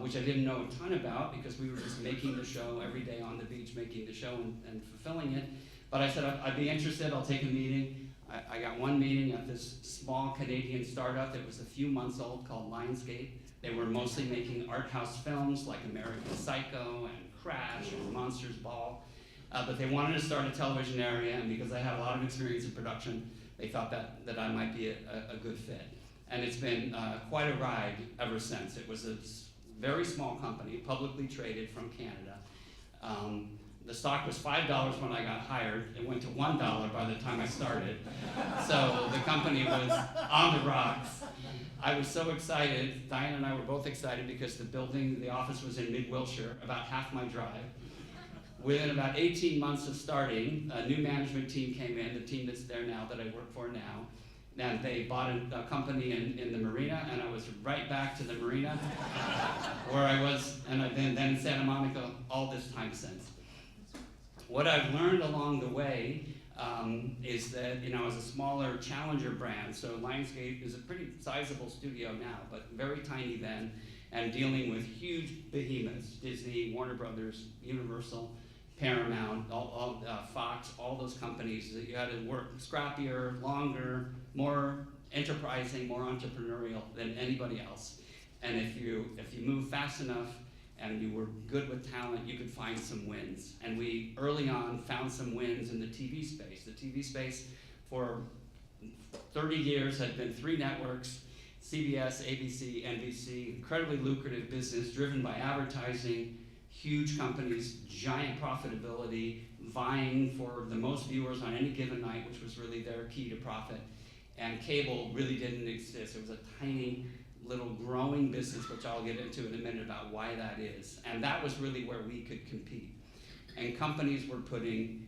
which I didn't know a ton about because we were just making the show every day on the beach, making the show and fulfilling it. But I said, I'd be interested, I'll take a meeting. I got one meeting at this small Canadian startup that was a few months old called Lionsgate. They were mostly making art house films like American Psycho and Crash and Monsters Ball. But they wanted to start a television area, and because I had a lot of experience in production, they thought that I might be a good fit. And it's been quite a ride ever since. It was a very small company, publicly traded from Canada. The stock was $5 when I got hired. It went to $1 by the time I started. So the company was on the rocks. I was so excited. Diane and I were both excited because the office was in mid-Wilshire, about half my drive. Within about 18 months of starting, a new management team came in, the team that's there now, that I work for now. And they bought a company in the marina, and I was right back to the marina where I was, and I've been then in Santa Monica all this time since. What I've learned along the way is that, as a smaller challenger brand, so Lionsgate is a pretty sizable studio now, but very tiny then, and dealing with huge behemoths, Disney, Warner Brothers, Universal, Paramount, Fox, all those companies that you had to work scrappier, longer, more enterprising, more entrepreneurial than anybody else. And if you move fast enough and you were good with talent, you could find some wins. And we early on found some wins in the TV space. The TV space for 30 years had been 3 networks, CBS, ABC, NBC, incredibly lucrative business driven by advertising, huge companies, giant profitability, vying for the most viewers on any given night, which was really their key to profit. And cable really didn't exist. It was a tiny little growing business, which I'll get into in a minute about why that is. And that was really where we could compete. And companies were putting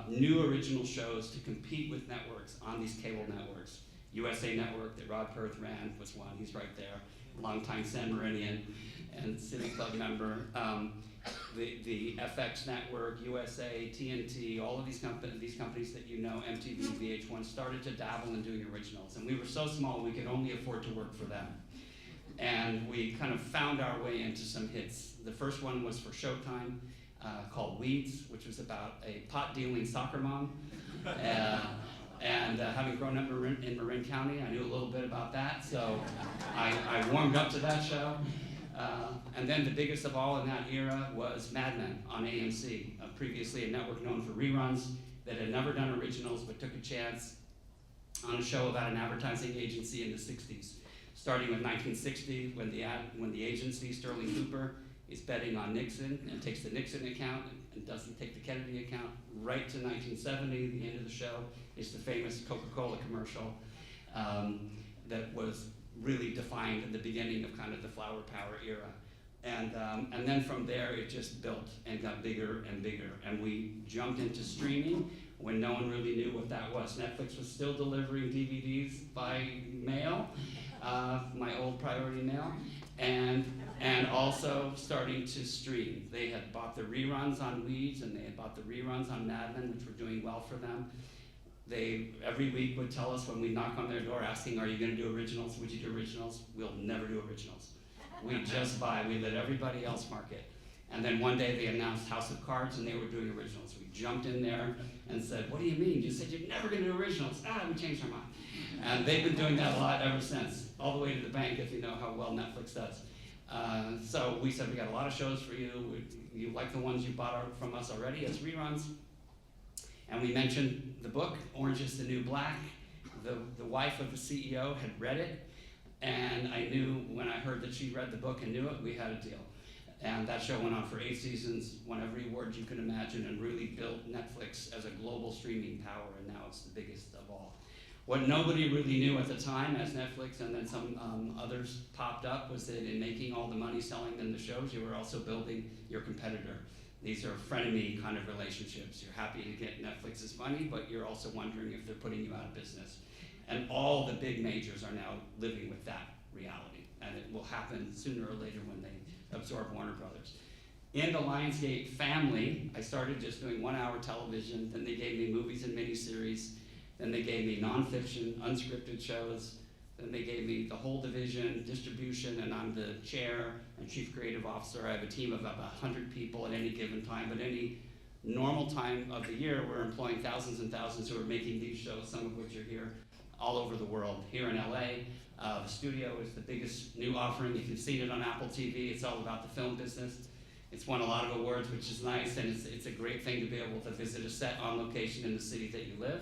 new original shows to compete with networks on these cable networks. USA Network that Rod Perth ran was one, he's right there, longtime San Marinian and City Club member. The FX Network, USA, TNT, all of these companies that you know, MTV, VH1, started to dabble in doing originals. And we were so small we could only afford to work for them. And we kind of found our way into some hits. The first one was for Showtime, called Weeds, which was about a pot-dealing soccer mom. And having grown up in Marin County, I knew a little bit about that, so I warmed up to that show. And then the biggest of all in that era was Mad Men on AMC, previously a network known for reruns that had never done originals but took a chance on a show about an advertising agency in the 60s, starting with 1960 when the agency, Sterling Cooper, is betting on Nixon and takes the Nixon account and doesn't take the Kennedy account, right to 1970, the end of the show, is the famous Coca-Cola commercial that was really defined at the beginning of kind of the flower power era. And then from there, it just built and got bigger and bigger. And we jumped into streaming when no one really knew what that was. Netflix was still delivering DVDs by mail, my old priority mail, and also starting to stream. They had bought the reruns on Weeds, and they had bought the reruns on Mad Men, which were doing well for them. They, every week, would tell us when we knock on their door asking, are you going to do originals? Would you do originals? We'll never do originals. We just buy. We let everybody else market. And then one day they announced House of Cards, and they were doing originals. We jumped in there and said, what do you mean? You said you're never going to do originals. We changed our mind. And they've been doing that a lot ever since, all the way to the bank, if you know how well Netflix does. So we said, we got a lot of shows for you. You like the ones you bought from us already as reruns. And we mentioned the book, Orange is the New Black. The wife of the CEO had read it, and I knew when I heard that she read the book and knew it, we had a deal. And that show went on for 8 seasons, won every award you could imagine, and really built Netflix as a global streaming power, and now it's the biggest of all. What nobody really knew at the time, as Netflix and then some others popped up, was that in making all the money selling them the shows, you were also building your competitor. These are frenemy kind of relationships. You're happy to get Netflix's money, but you're also wondering if they're putting you out of business. And all the big majors are now living with that reality. And it will happen sooner or later when they absorb Warner Brothers. In the Lionsgate family, I started just doing 1-hour television. Then they gave me movies and miniseries. Then they gave me nonfiction, unscripted shows. Then they gave me the whole division, distribution, and I'm the chair and chief creative officer. I have a team of about 100 people at any given time, but any normal time of the year, we're employing thousands and thousands who are making these shows, some of which are here all over the world. Here in LA, the studio is the biggest new offering. If you've seen it on Apple TV, it's all about the film business. It's won a lot of awards, which is nice, and it's a great thing to be able to visit a set on location in the city that you live.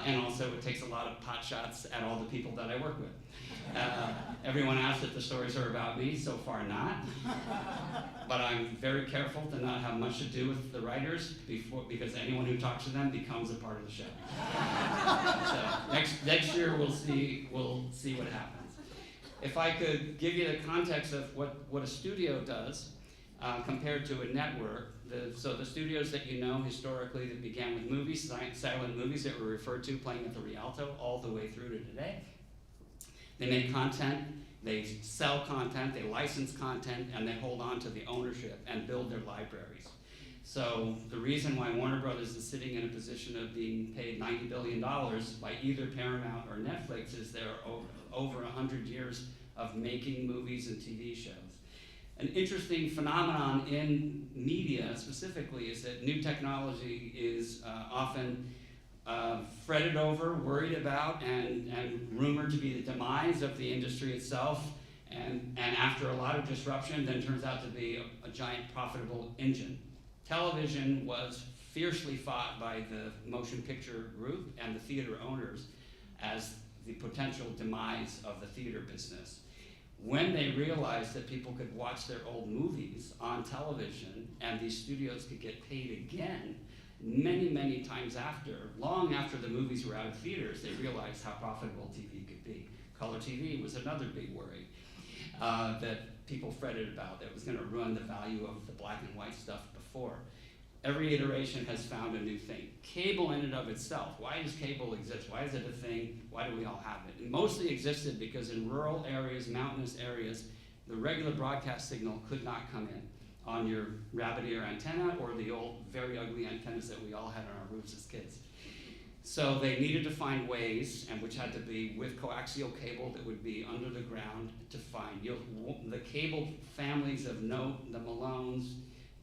And also, it takes a lot of pot shots at all the people that I work with. Everyone asks if the stories are about me. So far, not. But I'm very careful to not have much to do with the writers because anyone who talks to them becomes a part of the show. So next year, we'll see what happens. If I could give you the context of what a studio does compared to a network. So the studios that you know historically that began with movies, silent movies that were referred to playing at the Rialto all the way through to today. They make content, they sell content, they license content, and they hold on to the ownership and build their libraries. So the reason why Warner Brothers is sitting in a position of being paid $90 billion by either Paramount or Netflix is there are over 100 years of making movies and TV shows. An interesting phenomenon in media specifically is that new technology is often fretted over, worried about, and rumored to be the demise of the industry itself. And after a lot of disruption, then turns out to be a giant profitable engine. Television was fiercely fought by the motion picture group and the theater owners as the potential demise of the theater business. When they realized that people could watch their old movies on television and these studios could get paid again, many, many times after, long after the movies were out of theaters, they realized how profitable TV could be. Color TV was another big worry that people fretted about, that was gonna ruin the value of the black and white stuff before. Every iteration has found a new thing. Cable in and of itself, why does cable exist? Why is it a thing? Why do we all have it? It mostly existed because in rural areas, mountainous areas, the regular broadcast signal could not come in on your rabbit ear antenna or the old, very ugly antennas that we all had on our roofs as kids. So they needed to find ways, and which had to be with coaxial cable that would be under the ground to find. The cable families of note, the Malones,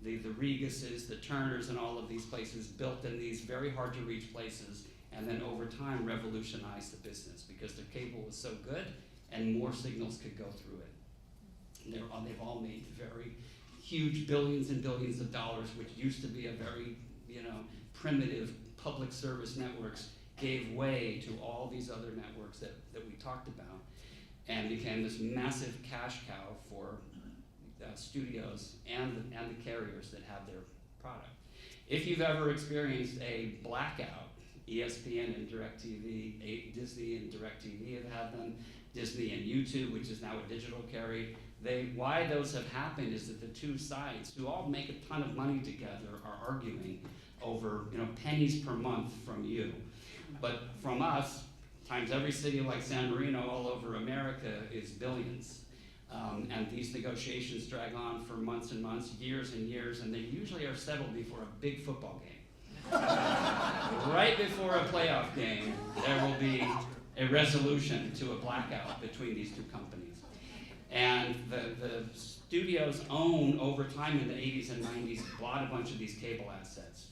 the Reguses, the Turners, and all of these places built in these very hard to reach places, and then over time revolutionized the business because their cable was so good and more signals could go through it. They've all made very huge billions and billions of dollars, which used to be a very, primitive public service networks, gave way to all these other networks that we talked about and became this massive cash cow for studios and the carriers that have their product. If you've ever experienced a blackout, ESPN and DirecTV, Disney and DirecTV have had them, Disney and YouTube, which is now a digital carrier. Why those have happened is that the two sides, who all make a ton of money together, are arguing over pennies per month from you. But from us, times every city like San Marino all over America is billions. And these negotiations drag on for months and months, years and years, and they usually are settled before a big football game. Right before a playoff game, there will be a resolution to a blackout between these two companies. And the studios own, over time in the 80s and 90s, bought a bunch of these cable assets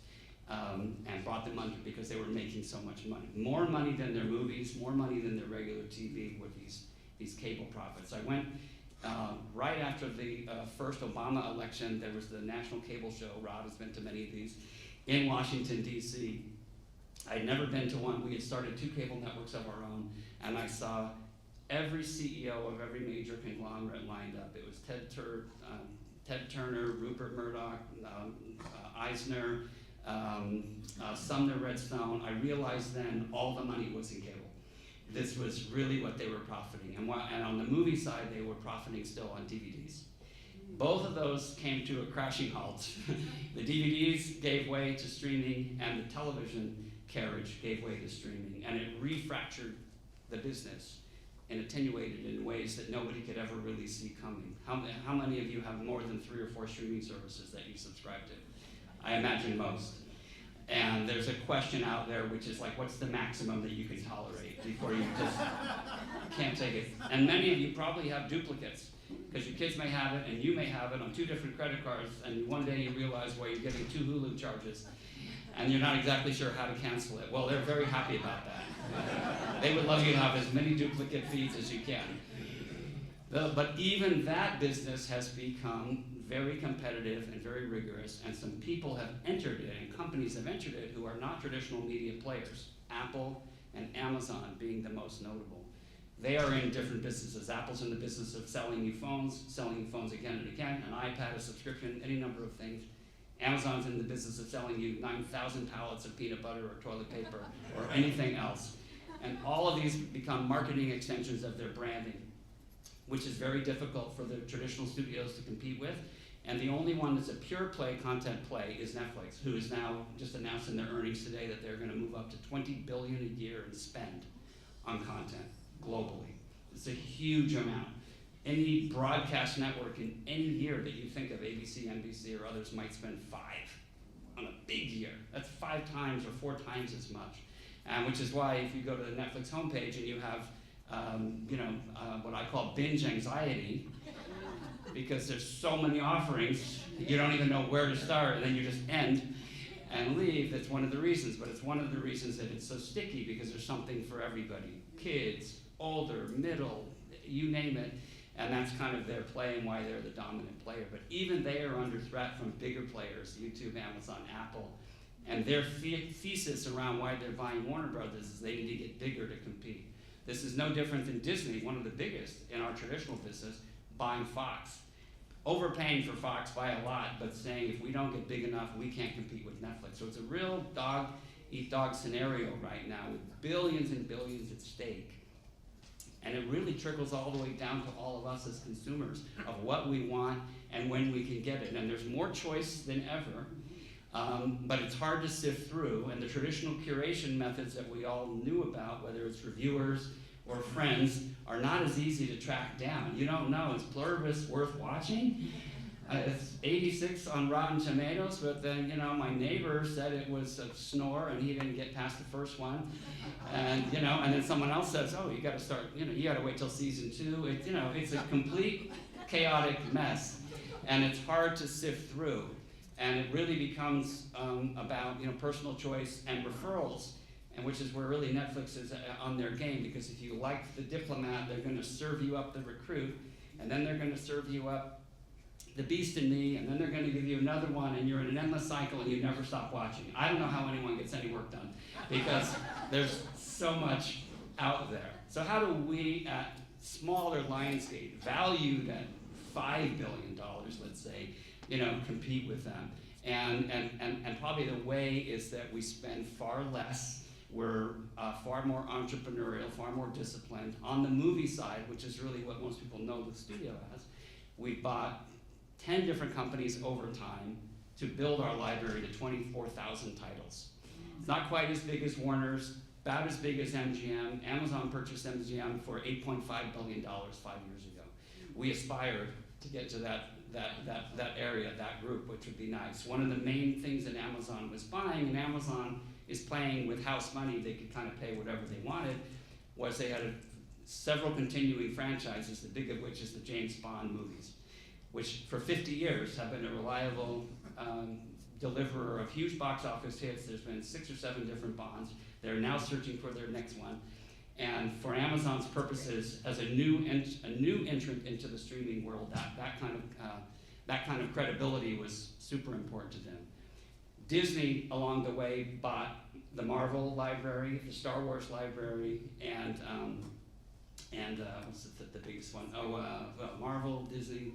and brought them under because they were making so much money. More money than their movies, more money than their regular TV with these cable profits. I went right after the first Obama election. There was the national cable show. Rod has been to many of these in Washington, D.C. I'd never been to one. We had started 2 cable networks of our own, and I saw every CEO of every major conglomerate lined up. It was Ted Turner, Rupert Murdoch, Eisner, Sumner Redstone. I realized then all the money was in cable. This was really what they were profiting. And on the movie side, they were profiting still on DVDs. Both of those came to a crashing halt. The DVDs gave way to streaming, and the television carriage gave way to streaming. And it refractured the business and attenuated in ways that nobody could ever really see coming. How many of you have more than 3 or 4 streaming services that you subscribe to? I imagine most. And there's a question out there which is like, what's the maximum that you can tolerate before you just can't take it? And many of you probably have duplicates, because your kids may have it and you may have it on 2 different credit cards, and one day you realize, well, you're getting 2 Hulu charges, and you're not exactly sure how to cancel it. Well, they're very happy about that. They would love you to have as many duplicate feeds as you can. But even that business has become very competitive and very rigorous, and some people have entered it, and companies have entered it who are not traditional media players, Apple and Amazon being the most notable. They are in different businesses. Apple's in the business of selling you phones again and again, an iPad, a subscription, any number of things. Amazon's in the business of selling you 9,000 pallets of peanut butter or toilet paper or anything else. And all of these become marketing extensions of their branding, which is very difficult for the traditional studios to compete with. And the only one that's a pure play content play is Netflix, who is now just announced in their earnings today that they're going to move up to $20 billion a year in spend on content globally. It's a huge amount. Any broadcast network in any year that you think of, ABC, NBC, or others, might spend 5 on a big year. That's 5 times or 4 times as much. Which is why if you go to the Netflix homepage and you have what I call binge anxiety, because there's so many offerings, you don't even know where to start, and then you just end and leave. That's one of the reasons, but it's one of the reasons that it's so sticky, because there's something for everybody. Kids, older, middle, you name it, and that's kind of their play and why they're the dominant player. But even they are under threat from bigger players, YouTube, Amazon, Apple, and their thesis around why they're buying Warner Brothers is they need to get bigger to compete. This is no different than Disney, one of the biggest in our traditional business, buying Fox. Overpaying for Fox by a lot, but saying if we don't get big enough, we can't compete with Netflix. So it's a real dog-eat-dog scenario right now with billions and billions at stake. And it really trickles all the way down to all of us as consumers of what we want and when we can get it. And there's more choice than ever, but it's hard to sift through. And the traditional curation methods that we all knew about, whether it's reviewers or friends, are not as easy to track down. You don't know, is Pluribus worth watching? It's 86 on Rotten Tomatoes, but then, my neighbor said it was a snore and he didn't get past the first one. And, and then someone else says, oh, you gotta start, you gotta wait till season 2. It's a complete chaotic mess. And it's hard to sift through. And it really becomes about, personal choice and referrals, and which is where really Netflix is on their game, because if you like The Diplomat, they're gonna serve you up The Recruit, and then they're gonna serve you up The Beast in Me, and then they're gonna give you another one, and you're in an endless cycle and you never stop watching. I don't know how anyone gets any work done, because there's so much out there. So how do we at smaller Lionsgate, valued at $5 billion, let's say, compete with them? And probably the way is that we spend far less. We're far more entrepreneurial, far more disciplined. On the movie side, which is really what most people know the studio as, we bought 10 different companies over time to build our library to 24,000 titles. It's not quite as big as Warner's, about as big as MGM. Amazon purchased MGM for $8.5 billion 5 years ago. We aspired to get to that area, that group, which would be nice. One of the main things that Amazon was buying, and Amazon is playing with house money, they could kind of pay whatever they wanted, was they had several continuing franchises, the big of which is the James Bond movies, which for 50 years have been a reliable deliverer of huge box office hits. There's been 6 or 7 different Bonds. They're now searching for their next one. And for Amazon's purposes, as a new entrant into the streaming world, that kind of credibility was super important to them. Disney, along the way, bought the Marvel library, the Star Wars library, and what's the biggest one? Marvel, Disney,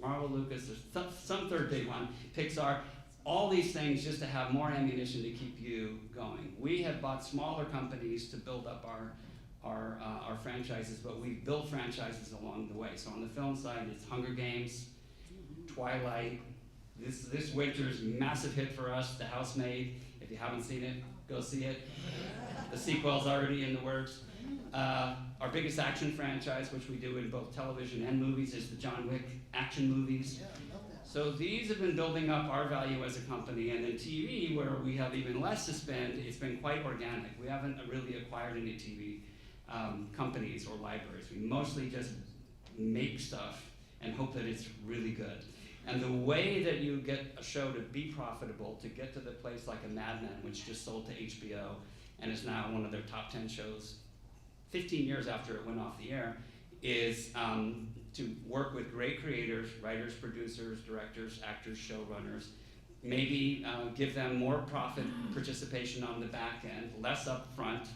Marvel, Lucas, there's some third big one, Pixar. All these things just to have more ammunition to keep you going. We have bought smaller companies to build up our franchises, but we've built franchises along the way. So on the film side, it's Hunger Games, Twilight. This winter's massive hit for us, The Housemaid. If you haven't seen it, go see it. The sequel's already in the works. Our biggest action franchise, which we do in both television and movies, is the John Wick action movies. So these have been building up our value as a company, and in TV, where we have even less to spend, it's been quite organic. We haven't really acquired any TV companies or libraries. We mostly just make stuff and hope that it's really good. And the way that you get a show to be profitable, to get to the place like a Mad Men, which just sold to HBO and is now one of their top 10 shows 15 years after it went off the air, is to work with great creators, writers, producers, directors, actors, showrunners, maybe give them more profit participation on the back end, less upfront,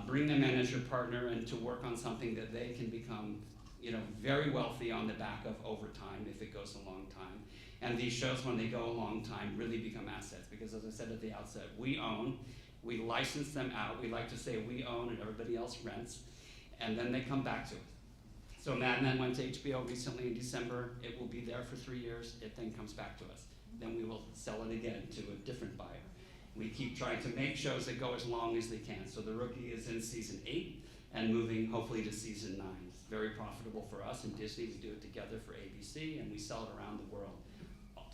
bring them in as your partner and to work on something that they can become very wealthy on the back of over time if it goes a long time. And these shows, when they go a long time, really become assets because, as I said at the outset, we own, we license them out. We like to say we own and everybody else rents, and then they come back to us. So Mad Men went to HBO recently in December. It will be there for 3 years. It then comes back to us. Then we will sell it again to a different buyer. We keep trying to make shows that go as long as they can. So The Rookie is in season 8 and moving hopefully to season 9. It's very profitable for us and Disney. We do it together for ABC, and we sell it around the world,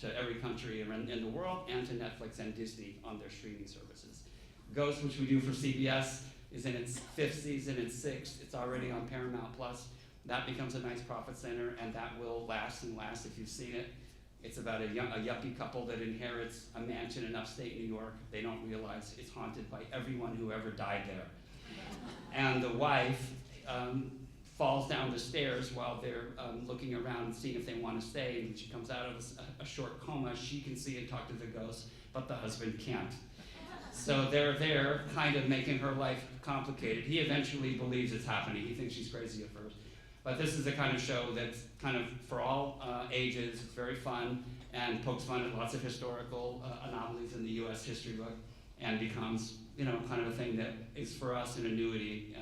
to every country in the world, and to Netflix and Disney on their streaming services. Ghost, which we do for CBS, is in its 5th season, its 6th. It's already on Paramount Plus. That becomes a nice profit center, and that will last and last if you've seen it. It's about a yuppie couple that inherits a mansion in upstate New York. They don't realize it's haunted by everyone who ever died there. And the wife falls down the stairs while they're looking around and seeing if they want to stay. And when she comes out of a short coma, she can see and talk to the ghost, but the husband can't. So they're there kind of making her life complicated. He eventually believes it's happening. He thinks she's crazy at first. But this is the kind of show that's kind of for all ages. It's very fun and pokes fun at lots of historical anomalies in the U.S. history book, and becomes, you know, kind of a thing that is for us an annuity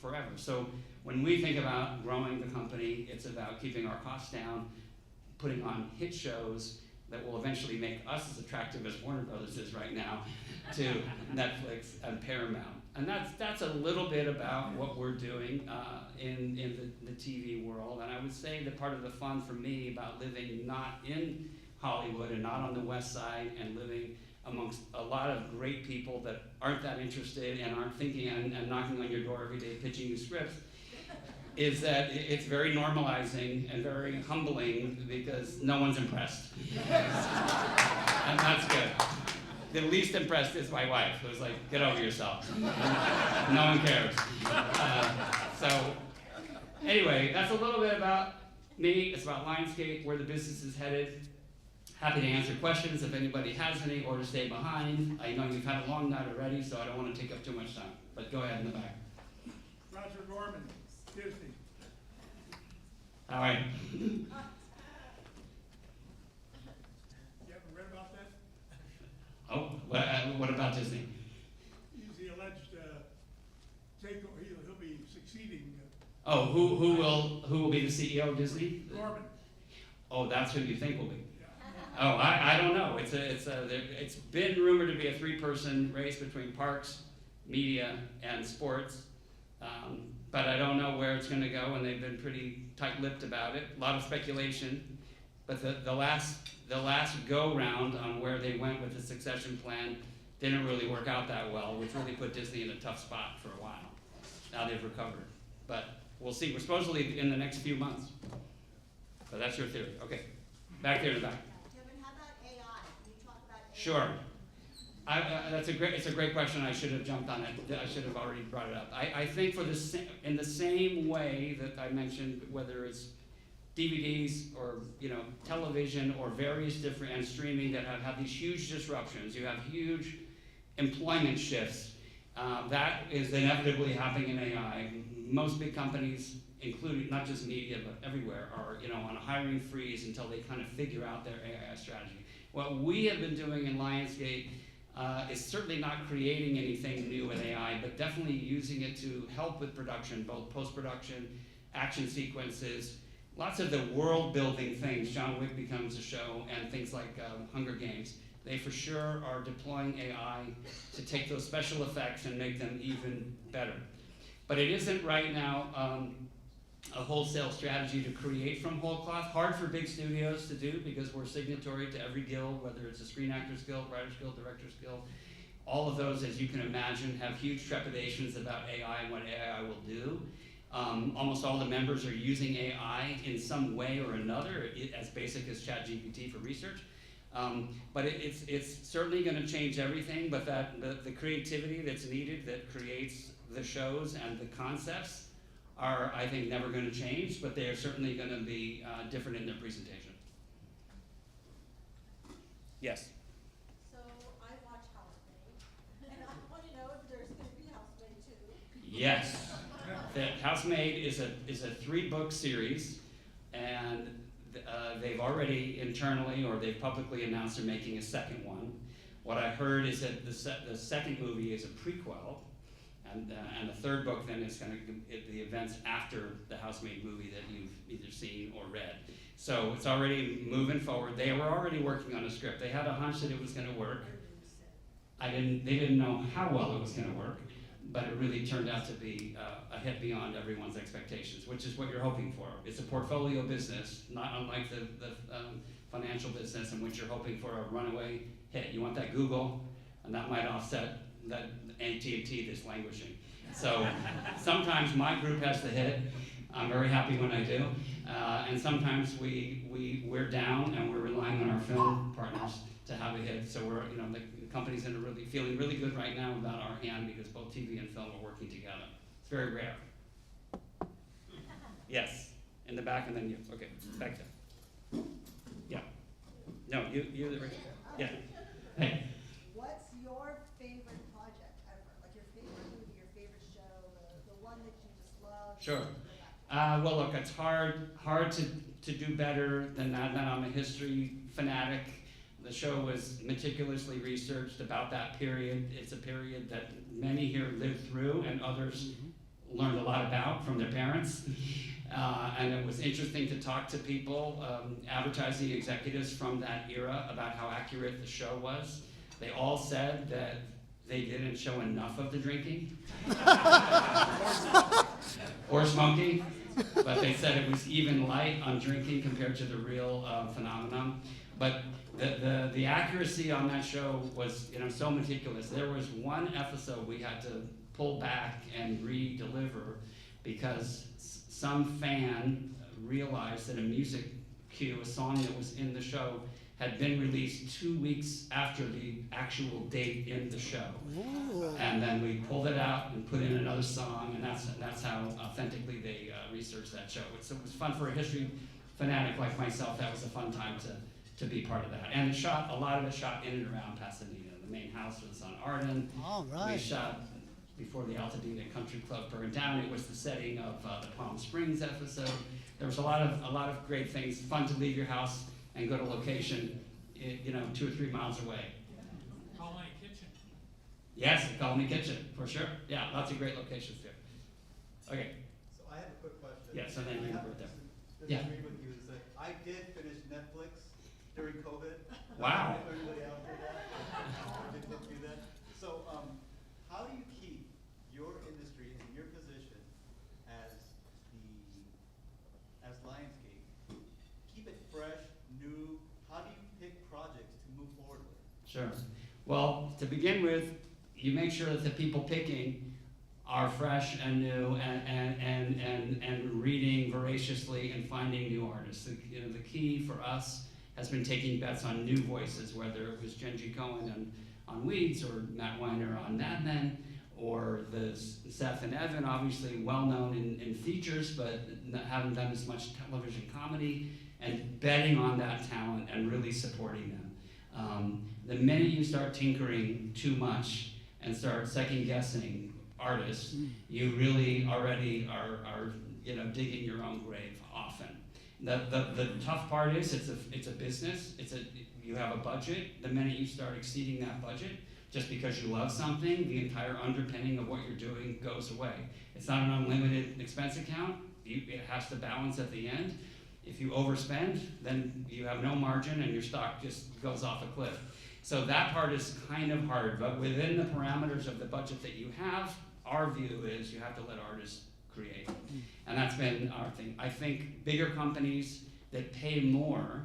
forever. So when we think about growing the company, it's about keeping our costs down, putting on hit shows that will eventually make us as attractive as Warner Brothers is right now to Netflix and Paramount. And that's a little bit about what we're doing in the TV world. And I would say that part of the fun for me about living not in Hollywood and not on the West Side and living amongst a lot of great people that aren't that interested and aren't thinking and knocking on your door every day pitching you scripts, is that it's very normalizing and very humbling because no one's impressed. And that's good. The least impressed is my wife, who's like, get over yourself. No one cares. So anyway, that's a little bit about me. It's about Lionsgate, where the business is headed. Happy to answer questions if anybody has any, or to stay behind. I know you've had a long night already, so I don't want to take up too much time. But go ahead in the back. Roger Gorman, Disney. All right. You haven't read about that? Oh, what about Disney? He's the alleged takeover. He'll be succeeding Oh, who will be the CEO of Disney? Gorman. Oh, that's who you think will be. Oh, I don't know. It's been rumored to be a 3-person race between parks, media, and sports. But I don't know where it's going to go, and they've been pretty tight-lipped about it. A lot of speculation. But the last go-round on where they went with the succession plan didn't really work out that well, which really put Disney in a tough spot for a while. Now they've recovered. But we'll see. We're supposedly in the next few months. But that's your theory. Okay. Back there in the back. Sure. It's a great question. I should have jumped on it. I should have already brought it up. I think in the same way that I mentioned, whether it's DVDs or television or various different and streaming that have these huge disruptions. You have huge employment shifts. That is inevitably happening in AI. Most big companies, including not just media but everywhere, are on a hiring freeze until they kind of figure out their AI strategy. What we have been doing in Lionsgate is certainly not creating anything new in AI, but definitely using it to help with production, both post-production, action sequences, lots of the world-building things. John Wick becomes a show, and things like Hunger Games. They for sure are deploying AI to take those special effects and make them even better. But it isn't right now a wholesale strategy to create from whole cloth. Hard for big studios to do because we're signatory to every guild, whether it's a Screen Actors Guild, Writers Guild, Directors Guild. All of those, as you can imagine, have huge trepidations about AI and what AI will do. Almost all the members are using AI in some way or another, as basic as ChatGPT for research. But it's certainly going to change everything, but the creativity that's needed that creates the shows and the concepts are, I think, never going to change, but they are certainly going to be different in their presentation. Yes? So I watch Housemaid, and I want to know if there's going to be Housemaid 2. Yes. The Housemaid is a 3-book series, and they've already internally, or they've publicly announced they're making a second one. What I heard is that the second movie is a prequel, and the 3rd book then is going to the events after the Housemaid movie that you've either seen or read. So it's already moving forward. They were already working on a script. They had a hunch that it was going to work. They didn't know how well it was going to work, but it really turned out to be a hit beyond everyone's expectations, which is what you're hoping for. It's a portfolio business, not unlike the financial business in which you're hoping for a runaway hit. You want that Google, and that might offset that AT&T that's languishing. So sometimes my group has the hit. I'm very happy when I do. And sometimes we're down and we're relying on our film partners to have a hit. So we're, the company's feeling really good right now about our hand because both TV and film are working together. It's very rare. Yes, in the back and then you. Okay, back there. Yeah. No, you're the right. Yeah. Hey. What's your favorite Sure. Well, look, it's hard to do better than that. I'm a history fanatic. The show was meticulously researched about that period. It's a period that many here lived through and others learned a lot about from their parents. And it was interesting to talk to people, advertising executives from that era, about how accurate the show was. They all said that they didn't show enough of the drinking or smoking, but they said it was even light on drinking compared to the real phenomenon. But the accuracy on that show was, so meticulous. There was one episode we had to pull back and re-deliver because some fan realized that a music cue, a song that was in the show, had been released 2 weeks after the actual date in the show. Ooh. And then we pulled it out and put in another song, and that's how authentically they researched that show. It was fun for a history fanatic like myself. That was a fun time to be part of that. And a lot of it shot in and around Pasadena. The main house was on Arden. All right. We shot before the Altadena Country Club burned down. It was the setting of the Palm Springs episode. There was a lot of great things. Fun to leave your house and go to location, 2 or 3 miles away. Colony Kitchen. Yes, the Colony Kitchen, for sure. Yeah, lots of great locations there. Okay. So I have a quick question. Yeah, so then you I have can to there. disagree with you is that I did finish Netflix during COVID. Wow. Everybody out there that? I did do that. So, how do you keep your industry and your position as Lionsgate, keep it fresh, new? How do you pick projects to move forward with? Sure. Well, to begin with, you make sure that the people picking are fresh and new and reading voraciously and finding new artists. The key for us has been taking bets on new voices, whether it was Genji Cohen on Weeds or Matt Weiner on Mad Men, or the Seth and Evan, obviously well known in features, but haven't done as much television comedy, and betting on that talent and really supporting them. The minute you start tinkering too much and start second guessing artists, you really already are digging your own grave often. The tough part is it's a business. You have a budget. The minute you start exceeding that budget, just because you love something, the entire underpinning of what you're doing goes away. It's not an unlimited expense account. It has to balance at the end. If you overspend, then you have no margin and your stock just goes off a cliff. So that part is kind of hard, but within the parameters of the budget that you have, our view is you have to let artists create. And that's been our thing. I think bigger companies that pay more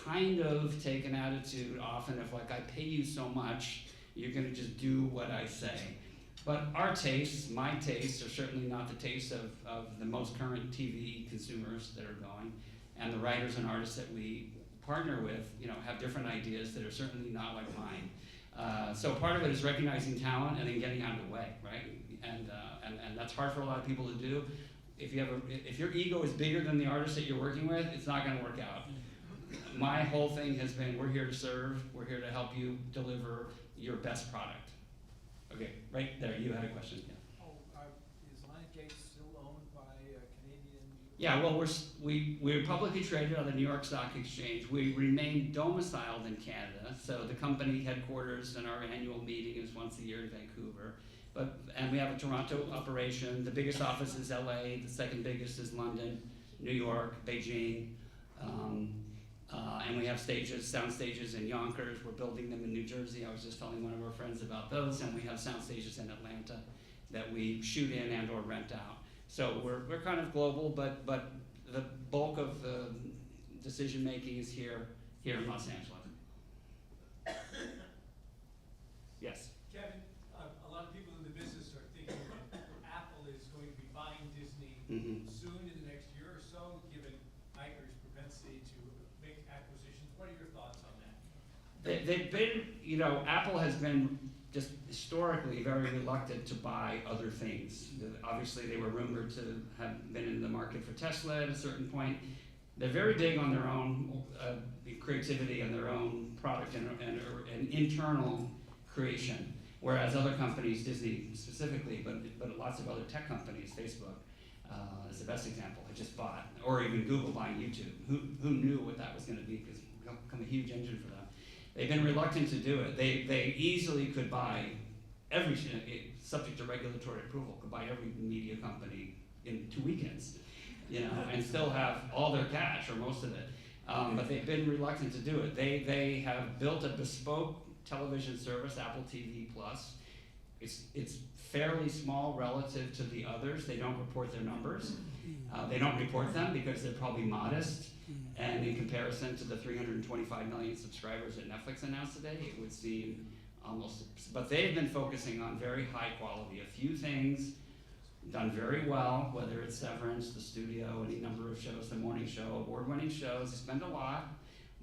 kind of take an attitude often of like, I pay you so much, you're gonna just do what I say. But our tastes, my tastes, are certainly not the tastes of the most current TV consumers that are going. And the writers and artists that we partner with, have different ideas that are certainly not like mine. So part of it is recognizing talent and then getting out of the way, right? And that's hard for a lot of people to do. If your ego is bigger than the artist that you're working with, it's not gonna work out. My whole thing has been, we're here to serve, we're here to help you deliver your best product. Okay, right there, you had a question, yeah. Is Lionsgate still owned by a Canadian? Yeah, well, we're publicly traded on the New York Stock Exchange. We remain domiciled in Canada, so the company headquarters and our annual meeting is once a year in Vancouver. And we have a Toronto operation. The biggest office is LA, the second biggest is London, New York, Beijing. And we have sound stages in Yonkers. We're building them in New Jersey. I was just telling one of our friends about those. And we have sound stages in Atlanta that we shoot in and or rent out. So we're kind of global, but the bulk of the decision making is here in Los Angeles. Yes. Kevin, a lot of people in the business are thinking that Apple is going to be buying Disney soon in the next year or so, given Iger's propensity to make acquisitions. What are your thoughts on that? They've been, Apple has been just historically very reluctant to buy other things. Obviously, they were rumored to have been in the market for Tesla at a certain point. They're very big on their own creativity and their own product and internal creation, whereas other companies, Disney specifically, but lots of other tech companies, Facebook, is the best example. I just bought, or even Google buying YouTube. Who knew what that was going to be? Because it's become a huge engine for them. They've been reluctant to do it. They easily could buy every, subject to regulatory approval, could buy every media company in 2 weekends, and still have all their cash or most of it. But they've been reluctant to do it. They have built a bespoke television service, Apple TV Plus. It's fairly small relative to the others. They don't report their numbers. They don't report them because they're probably modest. And in comparison to the 325 million subscribers that Netflix announced today, it would seem almost, but they've been focusing on very high quality. A few things done very well, whether it's Severance, The Studio, any number of shows, The Morning Show, award-winning shows. They spend a lot.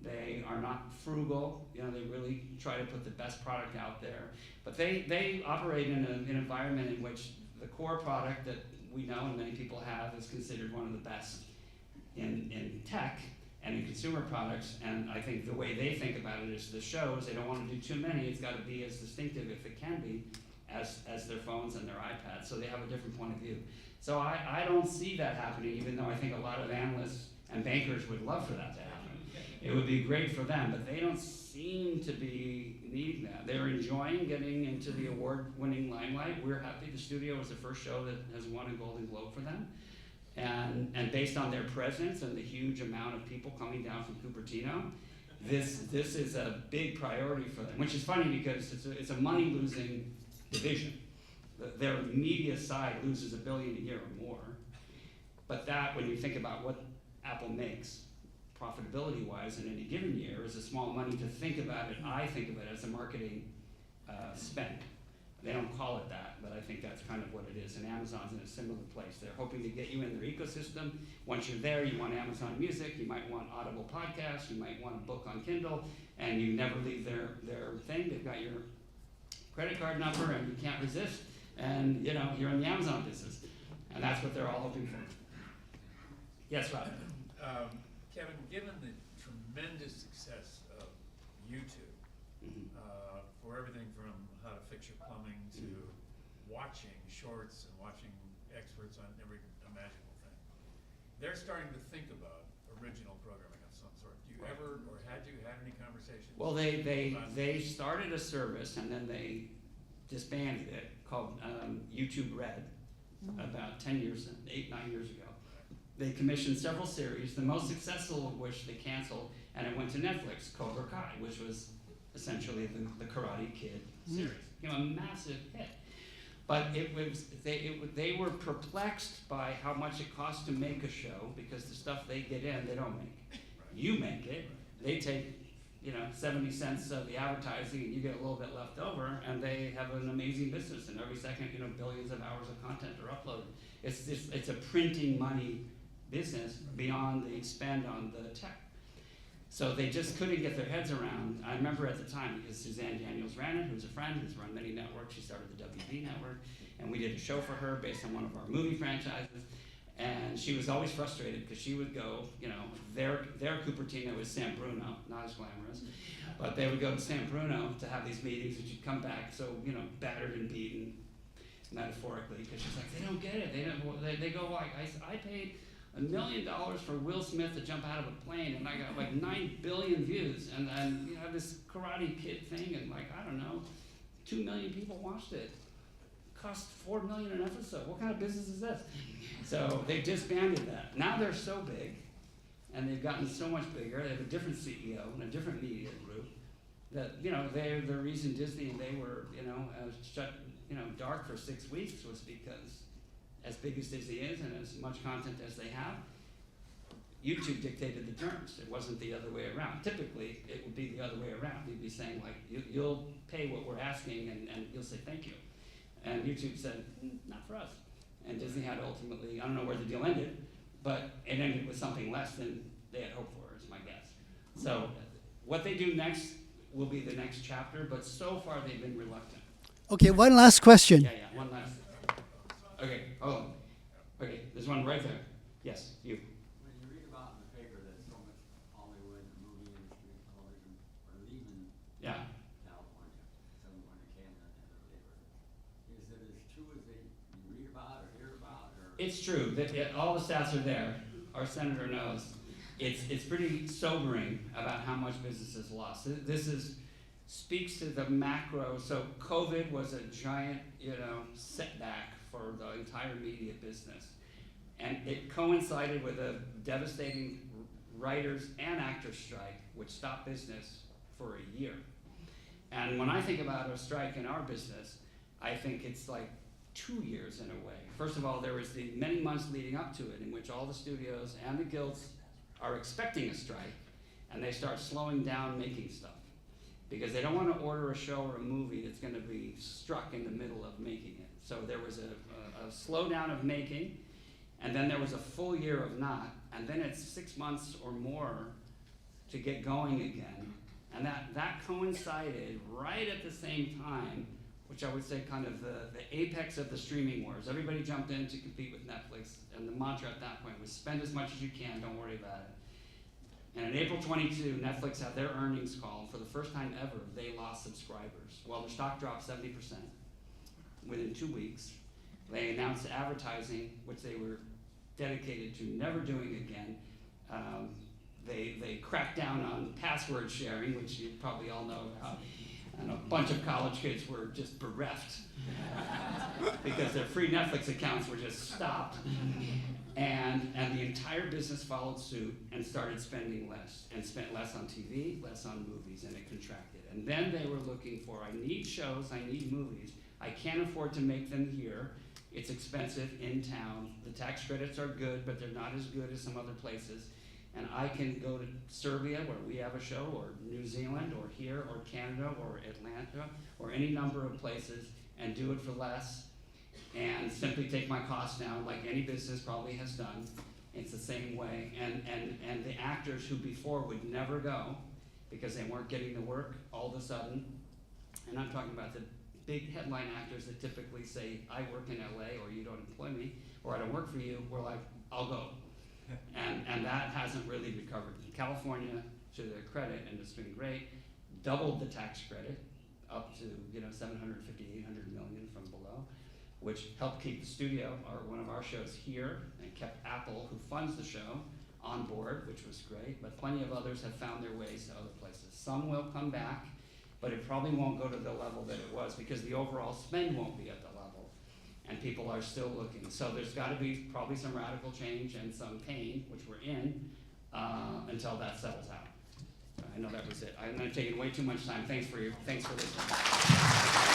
They are not frugal. They really try to put the best product out there. But they operate in an environment in which the core product that we know and many people have is considered one of the best in tech and in consumer products. And I think the way they think about it is the shows, they don't want to do too many. It's got to be as distinctive, if it can be, as their phones and their iPads. So they have a different point of view. So I don't see that happening, even though I think a lot of analysts and bankers would love for that to happen. It would be great for them, but they don't seem to be needing that. They're enjoying getting into the award-winning limelight. We're happy. The Studio is the first show that has won a Golden Globe for them. And based on their presence and the huge amount of people coming down from Cupertino, this is a big priority for them, which is funny because it's a money-losing division. Their media side loses $1 billion a year or more. But that, when you think about what Apple makes, profitability-wise in any given year, is a small money to think about it. I think of it as a marketing spend. They don't call it that, but I think that's kind of what it is. And Amazon's in a similar place. They're hoping to get you in their ecosystem. Once you're there, you want Amazon Music, you might want Audible podcasts, you might want a book on Kindle, and you never leave their thing. They've got your credit card number, and you can't resist. And you're in the Amazon business, and that's what they're all hoping for. Yes, Rob. Kevin, given the tremendous success of YouTube, for everything from how to fix your plumbing to watching shorts and watching experts on every imaginable thing, they're starting to think about original programming of some sort. Do you ever, or had you had any conversations? Well, they started a service and then they disbanded it called YouTube Red about 8, 9 years ago. They commissioned several series, the most successful of which they canceled, and it went to Netflix, Cobra Kai, which was essentially the Karate Kid series. A massive hit. But they were perplexed by how much it costs to make a show, because the stuff they get in, they don't make. You make it, they take 70 cents of the advertising, and you get a little bit left over, and they have an amazing business. And every second, billions of hours of content are uploaded. It's a printing money business beyond the spend on the tech. So they just couldn't get their heads around. I remember at the time, because Suzanne Daniels ran it, who's a friend, who's run many networks. She started the WB network, and we did a show for her based on one of our movie franchises. And she was always frustrated because she would go, their Cupertino is San Bruno, not as glamorous, but they would go to San Bruno to have these meetings, and she'd come back so, battered and beaten, metaphorically, because she's like, they don't get it. They go like, I paid $1 million for Will Smith to jump out of a plane, and I got like 9 billion views, and then you have this Karate Kid thing, and like, I don't know, 2 million people watched it. Cost $4 million an episode. What kind of business is this? So they disbanded that. Now they're so big, and they've gotten so much bigger. They have a different CEO and a different media group. That they're the reason Disney and they were shut dark for 6 weeks was because, as big as Disney is and as much content as they have, YouTube dictated the terms. It wasn't the other way around. Typically, it would be the other way around. You'd be saying like, you'll pay what we're asking, and you'll say thank you. And YouTube said, not for us. And Disney had ultimately, I don't know where the deal ended, but it ended with something less than they had hoped for, is my guess. So what they do next will be the next chapter, but so far they've been reluctant. Okay, one last question. Yeah, one last. Okay, hold on. Okay, there's one right there. Yes, you. When you read about in the paper that so much Hollywood, the movie industry, television are leaving California, some going to Canada and other labor, is it as true as you read about or hear about? Or? It's true, all the stats are there, our senator knows. It's pretty sobering about how much business is lost. This speaks to the macro, so COVID was a giant, setback for the entire media business. And it coincided with a devastating writers and actors strike, which stopped business for a year. And when I think about a strike in our business, I think it's like 2 years in a way. First of all, there was the many months leading up to it in which all the studios and the guilds are expecting a strike, and they start slowing down making stuff because they don't want to order a show or a movie that's going to be struck in the middle of making it. So there was a slowdown of making, and then there was a full year of not, and then it's 6 months or more to get going again. And that coincided right at the same time, which I would say kind of the apex of the streaming wars. Everybody jumped in to compete with Netflix, and the mantra at that point was spend as much as you can, don't worry about it. And in April 22, Netflix had their earnings call, and for the first time ever, they lost subscribers. Well, their stock dropped 70% within 2 weeks. They announced advertising, which they were dedicated to never doing again. They cracked down on password sharing, which you probably all know about. And a bunch of college kids were just bereft because their free Netflix accounts were just stopped. And the entire business followed suit and started spending less, and spent less on TV, less on movies, and it contracted. And then they were looking for, I need shows, I need movies. I can't afford to make them here. It's expensive in town. The tax credits are good, but they're not as good as some other places. And I can go to Serbia, where we have a show, or New Zealand, or here, or Canada, or Atlanta, or any number of places, and do it for less, and simply take my costs down, like any business probably has done. It's the same way. And the actors who before would never go, because they weren't getting the work, all of a sudden, and I'm talking about the big headline actors that typically say, I work in LA, or you don't employ me, or I don't work for you, we're like, I'll go. And that hasn't really recovered. California, to their credit, and it's doing great, doubled the tax credit up to 750, 800 million from below, which helped keep the studio, one of our shows here, and kept Apple, who funds the show, on board, which was great. But plenty of others have found their ways to other places. Some will come back, but it probably won't go to the level that it was because the overall spend won't be at the level. And people are still looking. So there's got to be probably some radical change and some pain, which we're in, until that settles out. I know that was it. I'm not taking way too much time. Thanks for listening.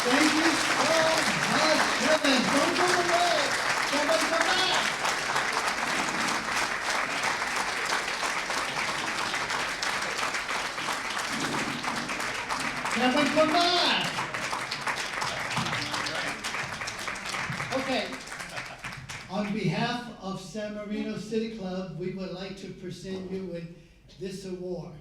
Thank you so much, Kevin. Don't go away. Kevin, come back. Kevin, come back. Okay. On behalf of San Marino City Club, we would like to present you with this award.